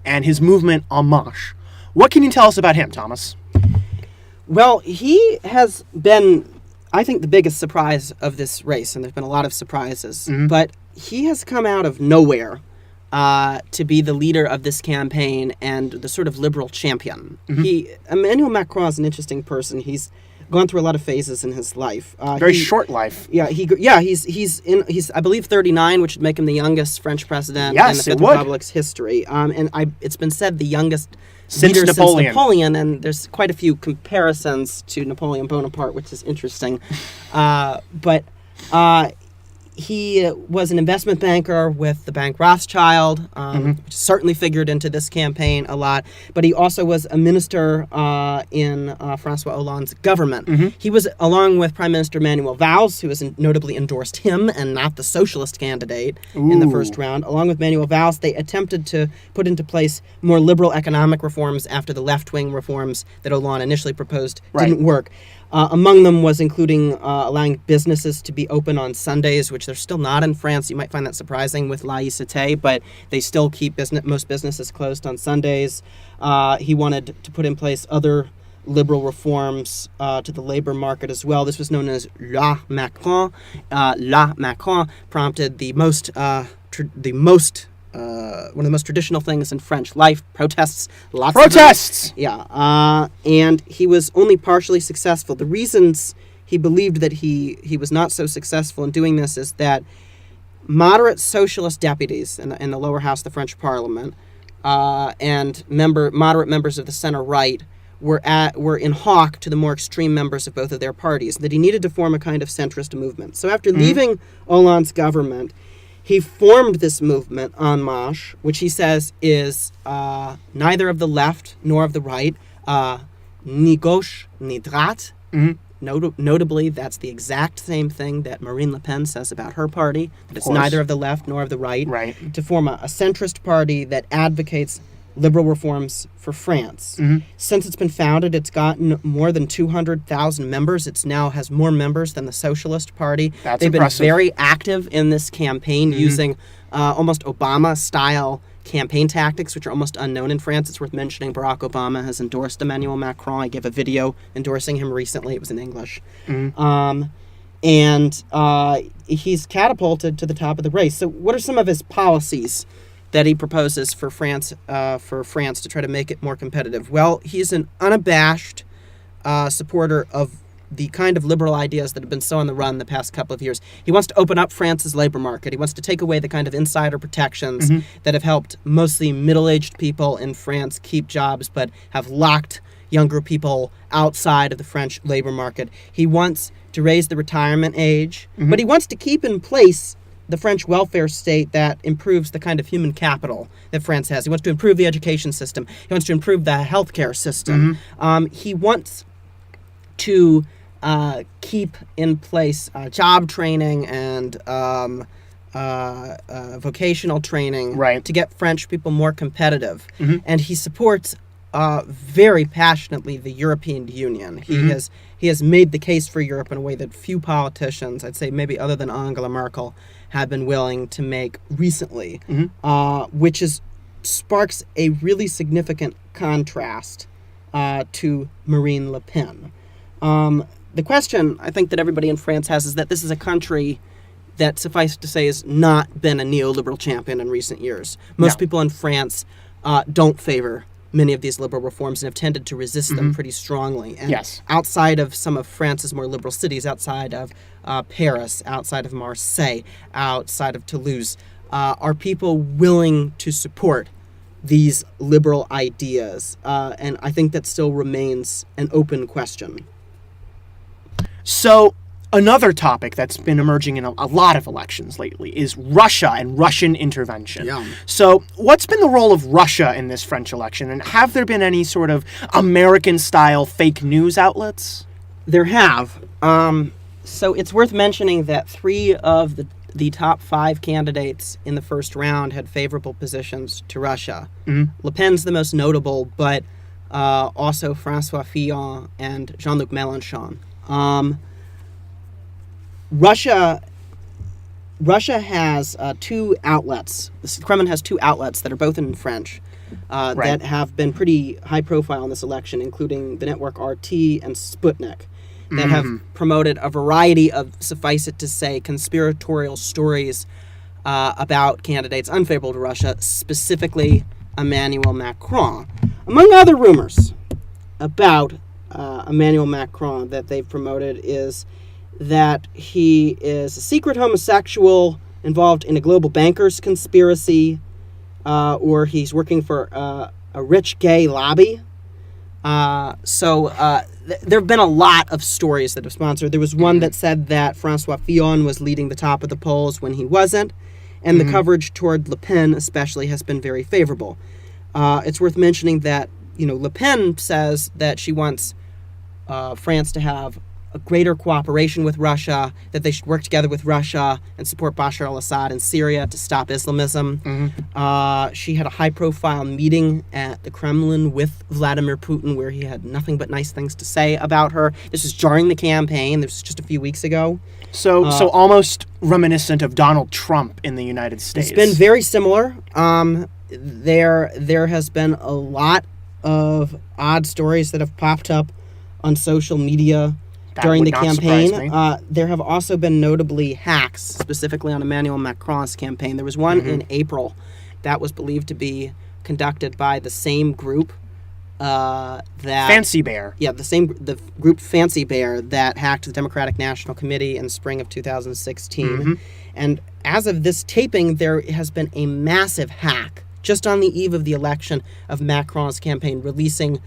and his movement En Marche. What can you tell us about him, Thomas? Well, he has been, I think, the biggest surprise of this race, and there's been a lot of surprises, but he has come out of nowhere to be the leader of this campaign and the sort of liberal champion. Emmanuel Macron is an interesting person. He's gone through a lot of phases in his life. Very short life. He's I believe 39, which would make him the youngest French president in the Fifth Republic's history. It's been said the youngest since Napoleon, and there's quite a few comparisons to Napoleon Bonaparte, which is interesting. He was an investment banker with the Bank Rothschild, which certainly figured into this campaign a lot. But he also was a minister in François Hollande's government. He was, along with Prime Minister Manuel Valls, who has notably endorsed him and not the socialist candidate in the first round. Along with Manuel Valls, they attempted to put into place more liberal economic reforms after the left-wing reforms that Hollande initially proposed didn't work. Among them was including allowing businesses to be open on Sundays, which they're still not in France. You might find that surprising with laïcité, but they still keep most businesses closed on Sundays. He wanted to put in place other liberal reforms to the labor market as well. This was known as La Macron. La Macron prompted the most one of the most traditional things in French life, protests. Lots of them. Protests! Yeah, and he was only partially successful. The reasons he believed that he was not so successful in doing this is that moderate socialist deputies in the lower house of the French Parliament and moderate members of the center right were in hawk to the more extreme members of both of their parties. That he needed to form a kind of centrist movement. So after leaving Hollande's government, he formed this movement, En Marche, which he says is neither of the left nor of the right, ni gauche ni droite. Notably, that's the exact same thing that Marine Le Pen says about her party, that it's neither of the left nor of the right. Right. To form a centrist party that advocates liberal reforms for France. Since it's been founded, it's gotten more than 200,000 members. It now has more members than the Socialist Party. That's They've impressive. been very active in this campaign, using almost Obama-style campaign tactics, which are almost unknown in France. It's worth mentioning Barack Obama has endorsed Emmanuel Macron. I gave a video endorsing him recently. It was in English. And he's catapulted to the top of the race. So what are some of his policies that he proposes for France to try to make it more competitive? Well, he's an unabashed supporter of the kind of liberal ideas that have been so on the run the past couple of years. He wants to open up France's labor market. He wants to take away the kind of insider protections that have helped mostly middle-aged people in France keep jobs but have locked younger people outside of the French labor market. He wants to raise the retirement age, but he wants to keep in place the French welfare state that improves the kind of human capital that France has. He wants to improve the education system. He wants to improve the healthcare system. He wants to keep in place job training and vocational training to get French people more competitive. And he supports very passionately the European Union. He has made the case for Europe in a way that few politicians, I'd say maybe other than Angela Merkel, have been willing to make recently, which sparks a really significant contrast to Marine Le Pen. The question I think that everybody in France has is that this is a country that, suffice to say, has not been a neoliberal champion in recent years. Most people in France don't favor many of these liberal reforms and have tended to resist them pretty strongly. And outside of some of France's more liberal cities, outside of Paris, outside of Marseille, outside of Toulouse, are people willing to support these liberal ideas? And I think that still remains an open question. So, another topic that's been emerging in a lot of elections lately is Russia and Russian intervention. So, what's been the role of Russia in this French election, and have there been any sort of American-style fake news outlets? There have. So it's worth mentioning that 3 of the top 5 candidates in the first round had favorable positions to Russia. Le Pen's the most notable, but also François Fillon and Jean-Luc Mélenchon. Russia has 2 outlets. The Kremlin has 2 outlets that are both in French that have been pretty high profile in this election, including the network RT and Sputnik, that have promoted a variety of, suffice it to say, conspiratorial stories about candidates unfavorable to Russia, specifically Emmanuel Macron. Among other rumors about Emmanuel Macron that they've promoted is that he is a secret homosexual involved in a global bankers conspiracy, or he's working for a rich gay lobby. There have been a lot of stories that have sponsored. There was one that said that François Fillon was leading the top of the polls when he wasn't, and the coverage toward Le Pen especially has been very favorable. It's worth mentioning that, Le Pen says that she wants France to have a greater cooperation with Russia, that they should work together with Russia and support Bashar al-Assad in Syria to stop Islamism. She had a high-profile meeting at the Kremlin with Vladimir Putin where he had nothing but nice things to say about her. This was during the campaign. This was just a few weeks ago. So almost reminiscent of Donald Trump in the United States. It's been very similar. There has been a lot of odd stories that have popped up on social media That during would the not surprise campaign. me. There have also been notably hacks, specifically on Emmanuel Macron's campaign. There was one in April that was believed to be conducted by the same group that Fancy Bear. yeah, the group Fancy Bear that hacked the Democratic National Committee in spring of 2016. And as of this taping, there has been a massive hack just on the eve of the election of Macron's campaign, releasing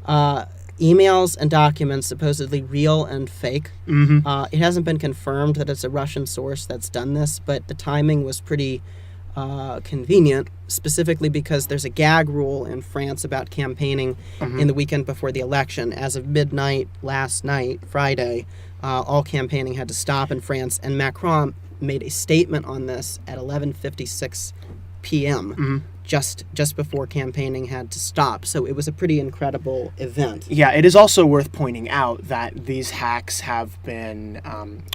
emails and documents supposedly real and fake. It hasn't been confirmed that it's a Russian source that's done this, but the timing was pretty convenient, specifically because there's a gag rule in France about campaigning in the weekend before the election. As of midnight last night, Friday, all campaigning had to stop in France, and Macron made a statement on this at 11:56 p.m. Just before campaigning had to stop. So it was a pretty incredible event. Yeah, it is also worth pointing out that these hacks have been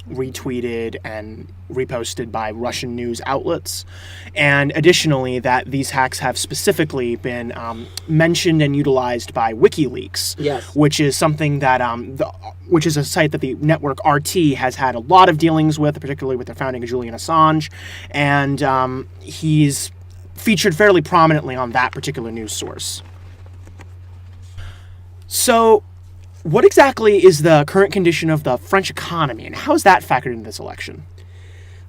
retweeted and reposted by Russian news outlets, and additionally that these hacks have specifically been mentioned and utilized by WikiLeaks, Yes. which is something that which is a site that the network RT has had a lot of dealings with, particularly with their founding Julian Assange, and he's featured fairly prominently on that particular news source. So, what exactly is the current condition of the French economy, and how is that factored into this election?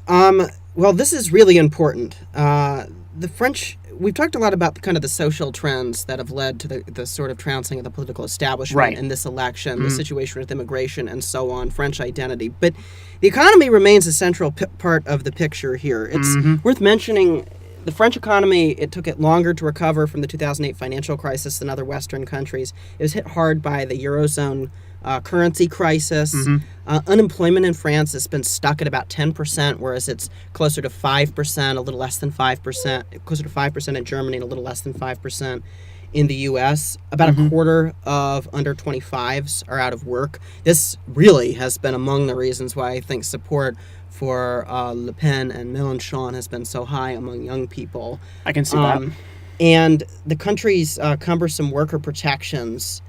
Well, this is really important. The French, we've talked a lot about kind of the social trends that have led to the sort of trouncing of the political establishment Right. in this election, the situation with immigration and so on, French identity. But the economy remains a central part of the picture here. It's worth mentioning the French economy, it took it longer to recover from the 2008 financial crisis than other Western countries. It was hit hard by the Eurozone currency crisis. Unemployment in France has been stuck at about 10%, whereas it's closer to 5%, a little less than 5%, closer to 5% in Germany and a little less than 5% in the U.S. About a quarter of under 25s are out of work. This really has been among the reasons why I think support for Le Pen and Mélenchon has been so high among young people. I can see that. And the country's cumbersome worker protections,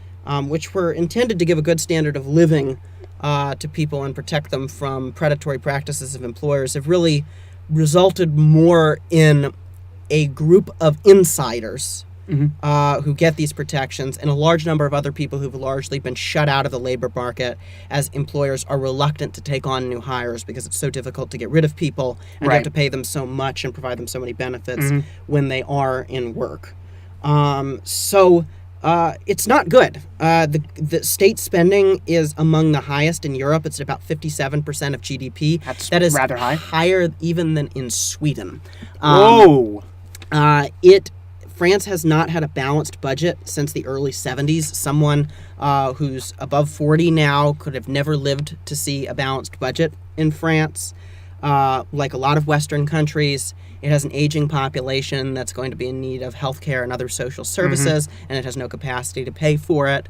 which were intended to give a good standard of living to people and protect them from predatory practices of employers, have really resulted more in a group of insiders who get these protections, and a large number of other people who've largely been shut out of the labor market as employers are reluctant to take on new hires because it's so difficult to get rid of people and you have to pay them so much and provide them so many benefits when they are in work. So it's not good. The state spending is among the highest in Europe. It's about 57% of GDP. That is rather high. Higher even than in Sweden. Whoa! France has not had a balanced budget since the early 70s. Someone who's above 40 now could have never lived to see a balanced budget in France. Like a lot of Western countries, it has an aging population that's going to be in need of healthcare and other social services, and it has no capacity to pay for it.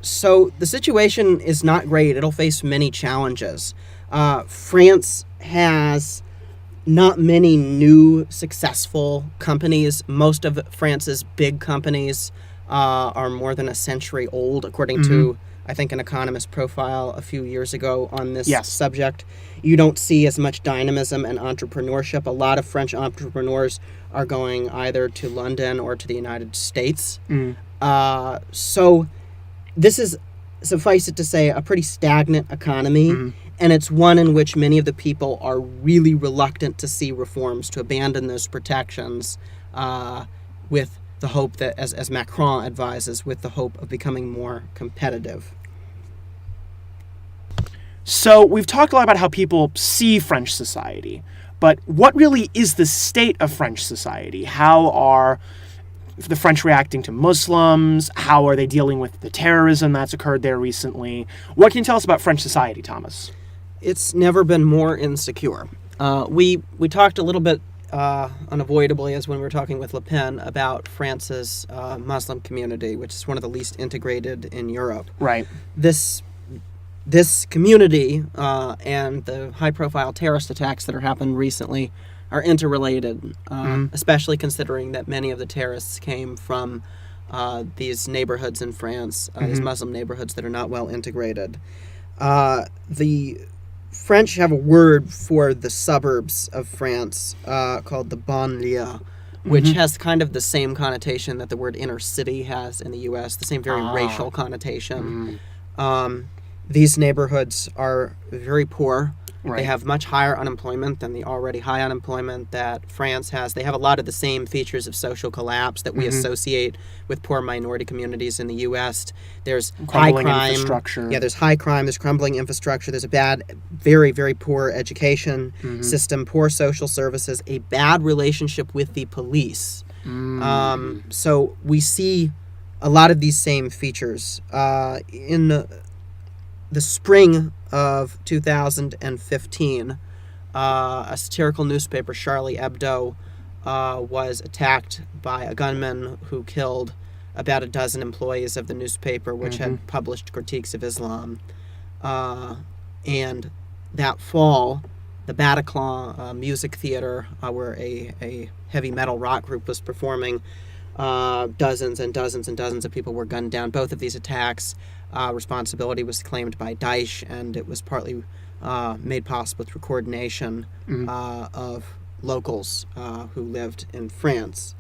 So the situation is not great. It'll face many challenges. France has not many new successful companies. Most of France's big companies are more than a century old, according to, I think, an Economist profile a few years ago on this subject. You don't see as much dynamism and entrepreneurship. A lot of French entrepreneurs are going either to London or to the United States. So this is, suffice it to say, a pretty stagnant economy. And it's one in which many of the people are really reluctant to see reforms, to abandon those protections with the hope that, as Macron advises, with the hope of becoming more competitive. So we've talked a lot about how people see French society, but what really is the state of French society? How are the French reacting to Muslims? How are they dealing with the terrorism that's occurred there recently? What can you tell us about French society, Thomas? It's never been more insecure. We talked a little bit unavoidably, as when we were talking with Le Pen, about France's Muslim community, which is one of the least integrated in Europe. Right. This community and the high-profile terrorist attacks that are happened recently are interrelated, especially considering that many of the terrorists came from these neighborhoods in France, these Muslim neighborhoods that are not well integrated. The French have a word for the suburbs of France called the banlieue, which has kind of the same connotation that the word inner city has in the U.S., the same very racial connotation. These neighborhoods are very poor. Right. They have much higher unemployment than the already high unemployment that France has. They have a lot of the same features of social collapse that we associate with poor minority communities in the U.S. There's Crumbling high crime. infrastructure. Yeah, there's high crime, there's crumbling infrastructure, there's a bad, very, very poor education system, poor social services, a bad relationship with the police. So we see a lot of these same features. In the spring of 2015, a satirical newspaper, Charlie Hebdo, was attacked by a gunman who killed about a dozen employees of the newspaper, which had published critiques of Islam. And that fall, the Bataclan Music Theater, where a heavy metal rock group was performing, dozens and dozens and dozens of people were gunned down. Both of these attacks, responsibility was claimed by Daesh, and it was partly made possible through coordination of locals who lived in France.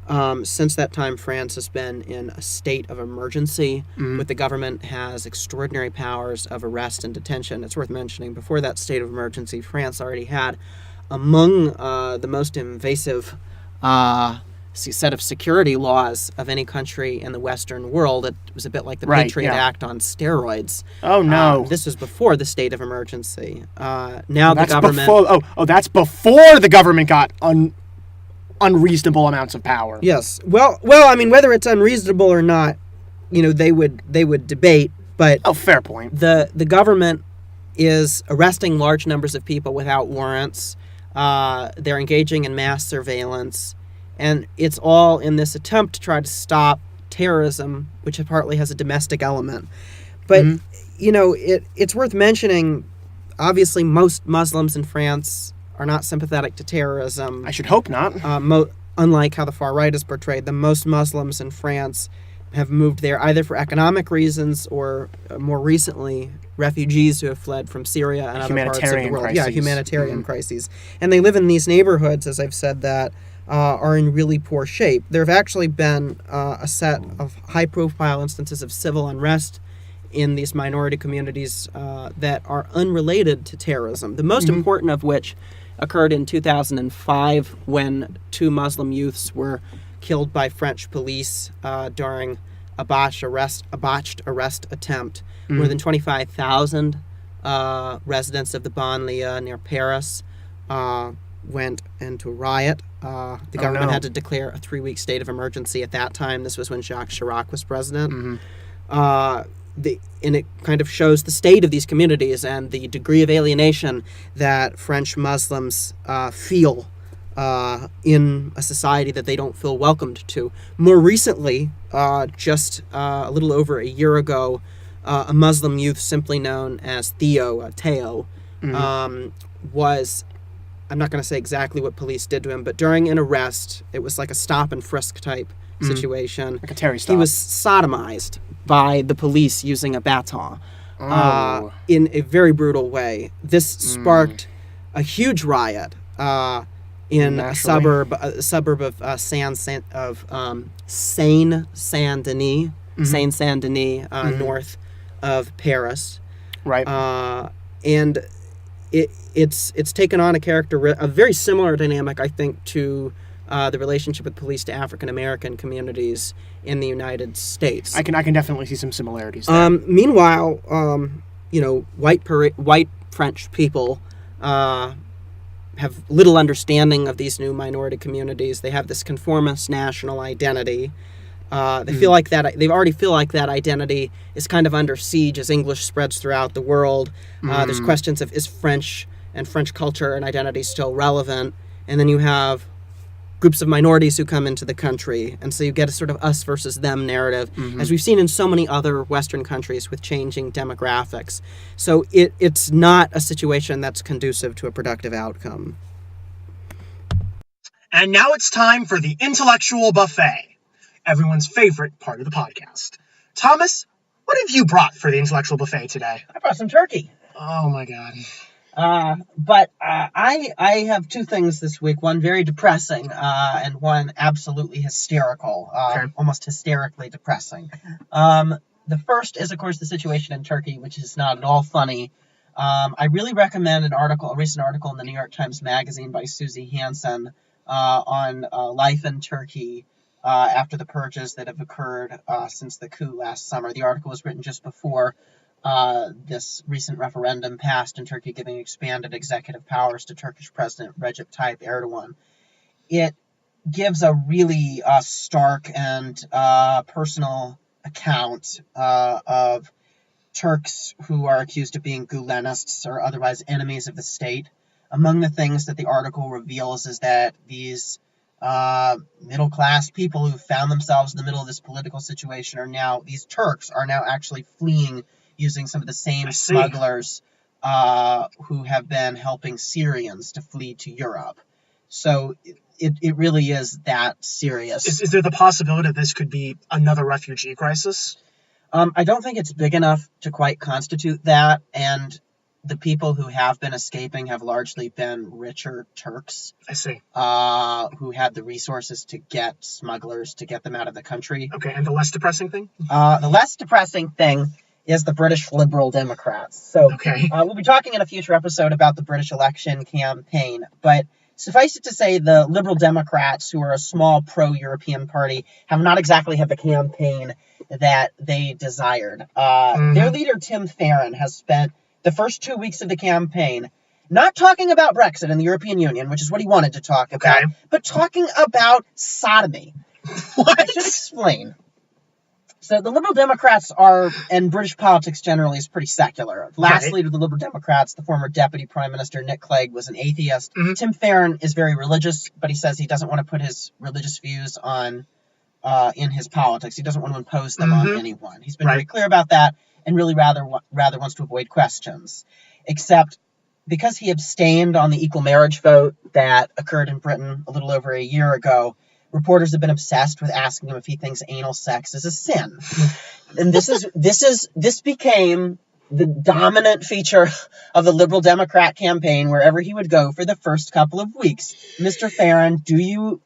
Since that time, France has been in a state of emergency, but the government has extraordinary powers of arrest and detention. It's worth mentioning, before that state of emergency, France already had among the most invasive set of security laws of any country in the Western world. It was a bit like the Patriot Act on steroids. Oh, no. This was before the state of emergency. Now the government... that's before the government got unreasonable amounts of power. Yes. Well, I mean, whether it's unreasonable or not, they would debate, but... Oh, fair point. The government is arresting large numbers of people without warrants. They're engaging in mass surveillance. And it's all in this attempt to try to stop terrorism, which partly has a domestic element. But, it's worth mentioning, obviously, most Muslims in France are not sympathetic to terrorism. I should hope not. Unlike how the far right is portrayed, the most Muslims in France have moved there either for economic reasons or, more recently, refugees who have fled from Syria and other parts of the world. Crises. Yeah, humanitarian crises. And they live in these neighborhoods, as I've said, that are in really poor shape. There have actually been a set of high-profile instances of civil unrest in these minority communities that are unrelated to terrorism. The most important of which occurred in 2005 when two Muslim youths were killed by French police during a botched arrest attempt. More than 25,000 residents of the banlieue near Paris went into riot. The government had to declare a 3-week state of emergency at that time. This was when Jacques Chirac was president. And it kind of shows the state of these communities and the degree of alienation that French Muslims feel in a society that they don't feel welcomed to. More recently, just a little over a year ago, a Muslim youth simply known as Theo, was... I'm not going to say exactly what police did to him, but during an arrest, it was like a stop and frisk type situation. Like a Terry stop. He was sodomized by the police using a baton in a very brutal way. This sparked a huge riot in a suburb of Seine-Saint-Denis, north of Paris. Right. And it's taken on a very similar dynamic, I think, to the relationship with police to African American communities in the United States. I can definitely see some similarities there. Meanwhile, white French people have little understanding of these new minority communities. They have this conformist national identity. They feel like that. They already feel like that identity is kind of under siege as English spreads throughout the world. There's questions of, is French and French culture and identity still relevant? And then you have groups of minorities who come into the country, and so you get a sort of us versus them narrative, as we've seen in so many other Western countries with changing demographics. So it's not a situation that's conducive to a productive outcome. And now it's time for the intellectual buffet. everyone's favorite part of the podcast. Thomas, what have you brought for the intellectual buffet today? I brought some turkey. Oh my god. But I have two things this week. One very depressing, and one absolutely hysterical. Okay. Almost hysterically depressing. The first is, of course, the situation in Turkey, which is not at all funny. I really recommend a recent article in the New York Times Magazine by Susie Hansen on life in Turkey after the purges that have occurred since the coup last summer. The article was written just before this recent referendum passed in Turkey, giving expanded executive powers to Turkish President Recep Tayyip Erdogan. It gives a really stark and personal account of Turks who are accused of being Gulenists or otherwise enemies of the state. Among the things that the article reveals is that these middle-class people who found themselves in the middle of this political situation these Turks are now actually fleeing using some of the same smugglers who have been helping Syrians to flee to Europe. So it really is that serious. Is there the possibility that this could be another refugee crisis? I don't think it's big enough to quite constitute that, and the people who have been escaping have largely been richer Turks. I see. Who had the resources to get smugglers to get them out of the country. Okay, and the less depressing thing? The less depressing thing is the British Liberal Democrats. So okay. We'll be talking in a future episode about the British election campaign, but suffice it to say the Liberal Democrats, who are a small pro-European party, have not exactly had the campaign that they desired. Their leader, Tim Farron, has spent the first 2 weeks of the campaign not talking about Brexit and the European Union, which is what he wanted to talk about, but talking about sodomy. What? I should explain. So the Liberal Democrats are, and British politics generally, is pretty secular. The last leader of the Liberal Democrats, the former Deputy Prime Minister Nick Clegg, was an atheist. Tim Farron is very religious, but he says he doesn't want to put his religious views on in his politics. He doesn't want to impose them on anyone. He's been very clear about that, and really rather wants to avoid questions. Except because he abstained on the equal marriage vote that occurred in Britain a little over a year ago, reporters have been obsessed with asking him if he thinks anal sex is a sin. And this became the dominant feature of the Liberal Democrat campaign wherever he would go for the first couple of weeks. Mr. Farron, do you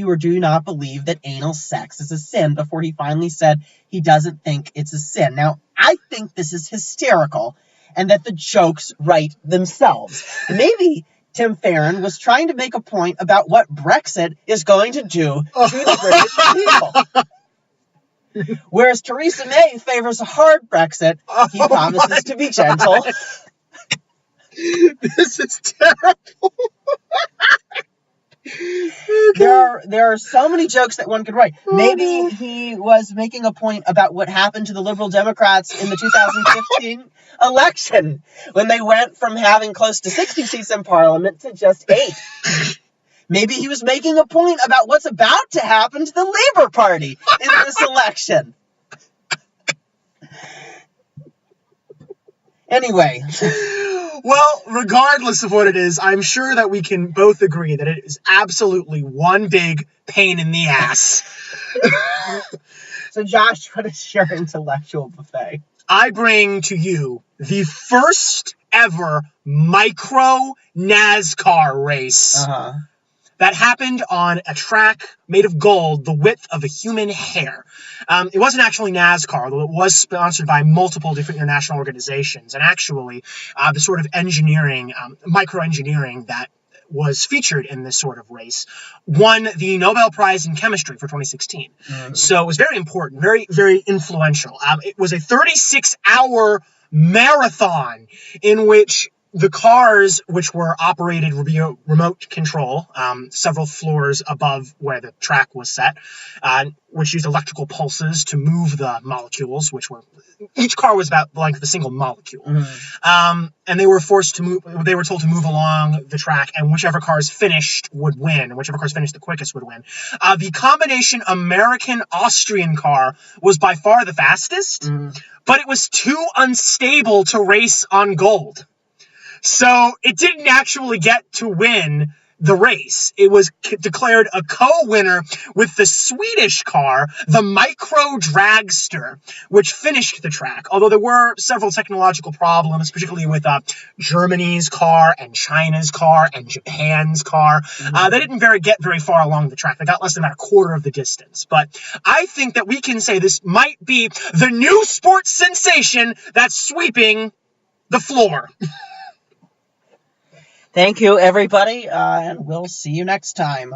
or do you not believe that anal sex is a sin? Before he finally said he doesn't think it's a sin. Now, I think this is hysterical and that the jokes write themselves. Maybe Tim Farron was trying to make a point about what Brexit is going to do to the British people. Whereas Theresa May favors a hard Brexit, he promises to be gentle. This is terrible. There are so many jokes that one could write. Maybe he was making a point about what happened to the Liberal Democrats in the 2015 election, when they went from having close to 60 seats in Parliament to just 8. Maybe he was making a point about what's about to happen to the Labour Party in this election. Anyway. Well, regardless of what it is, I'm sure that we can both agree that it is absolutely one big pain in the ass. So, Josh, what is your intellectual buffet? I bring to you the first ever micro NASCAR race that happened on a track made of gold, the width of a human hair. It wasn't actually NASCAR, though it was sponsored by multiple different international organizations. And actually, the sort of engineering, microengineering that was featured in this sort of race won the Nobel Prize in Chemistry for 2016. So it was very important, very, very influential. It was a 36-hour marathon in which the cars, which were operated via remote control, several floors above where the track was set, which used electrical pulses to move the molecules, each car was about the length of a single molecule. And they were told to move along the track, and whichever cars finished would win, and whichever cars finished the quickest would win. The combination American-Austrian car was by far the fastest, but it was too unstable to race on gold. So it didn't actually get to win the race. It was declared a co-winner with the Swedish car, the Micro Dragster, which finished the track. Although there were several technological problems, particularly with Germany's car and China's car and Japan's car. They didn't get very far along the track. They got less than about a quarter of the distance. But I think that we can say this might be the new sports sensation that's sweeping the floor. Thank you, everybody, and we'll see you next time.